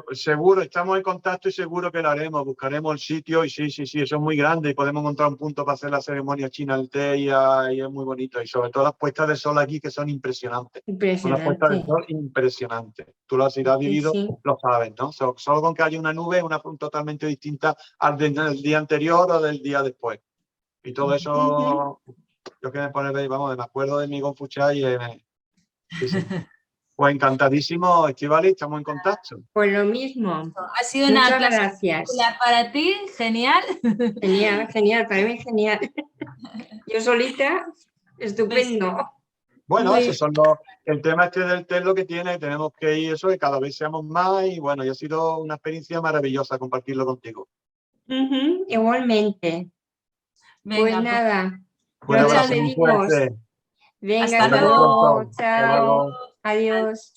pues seguro, estamos en contacto y seguro que lo haremos. Buscaremos el sitio y sí, eso es muy grande y podemos encontrar un punto para hacer la ceremonia china del té y es muy bonito. Y sobre todo las puestas de sol aquí que son impresionantes. Una puesta de Impresionante. sol impresionante. Tú lo has vivido, Sí. lo sabes, ¿no? Solo con que haya una nube, una totalmente distinta del día anterior o del día después. Y todo Ujú. eso, yo que me pone, vamos, me acuerdo de mi Confuciá sí. Pues encantadísimo, Estivali, estamos en contacto. Pues lo mismo. Ha sido una Muchas clase gracias. para ti, genial. Genial, para mí genial. Yo solita, Pues, estupendo. Bueno, muy el tema este del té es lo que tiene, tenemos que ir eso, que cada vez seamos más y bueno, y ha sido una experiencia maravillosa compartirlo contigo. Igualmente. Pues venga, pues nada, Un nos muchas abrazo muy despedimos. fuerte. Venga, hasta hasta Hasta muy luego. luego. pronto. Hasta Chao. luego. Adiós.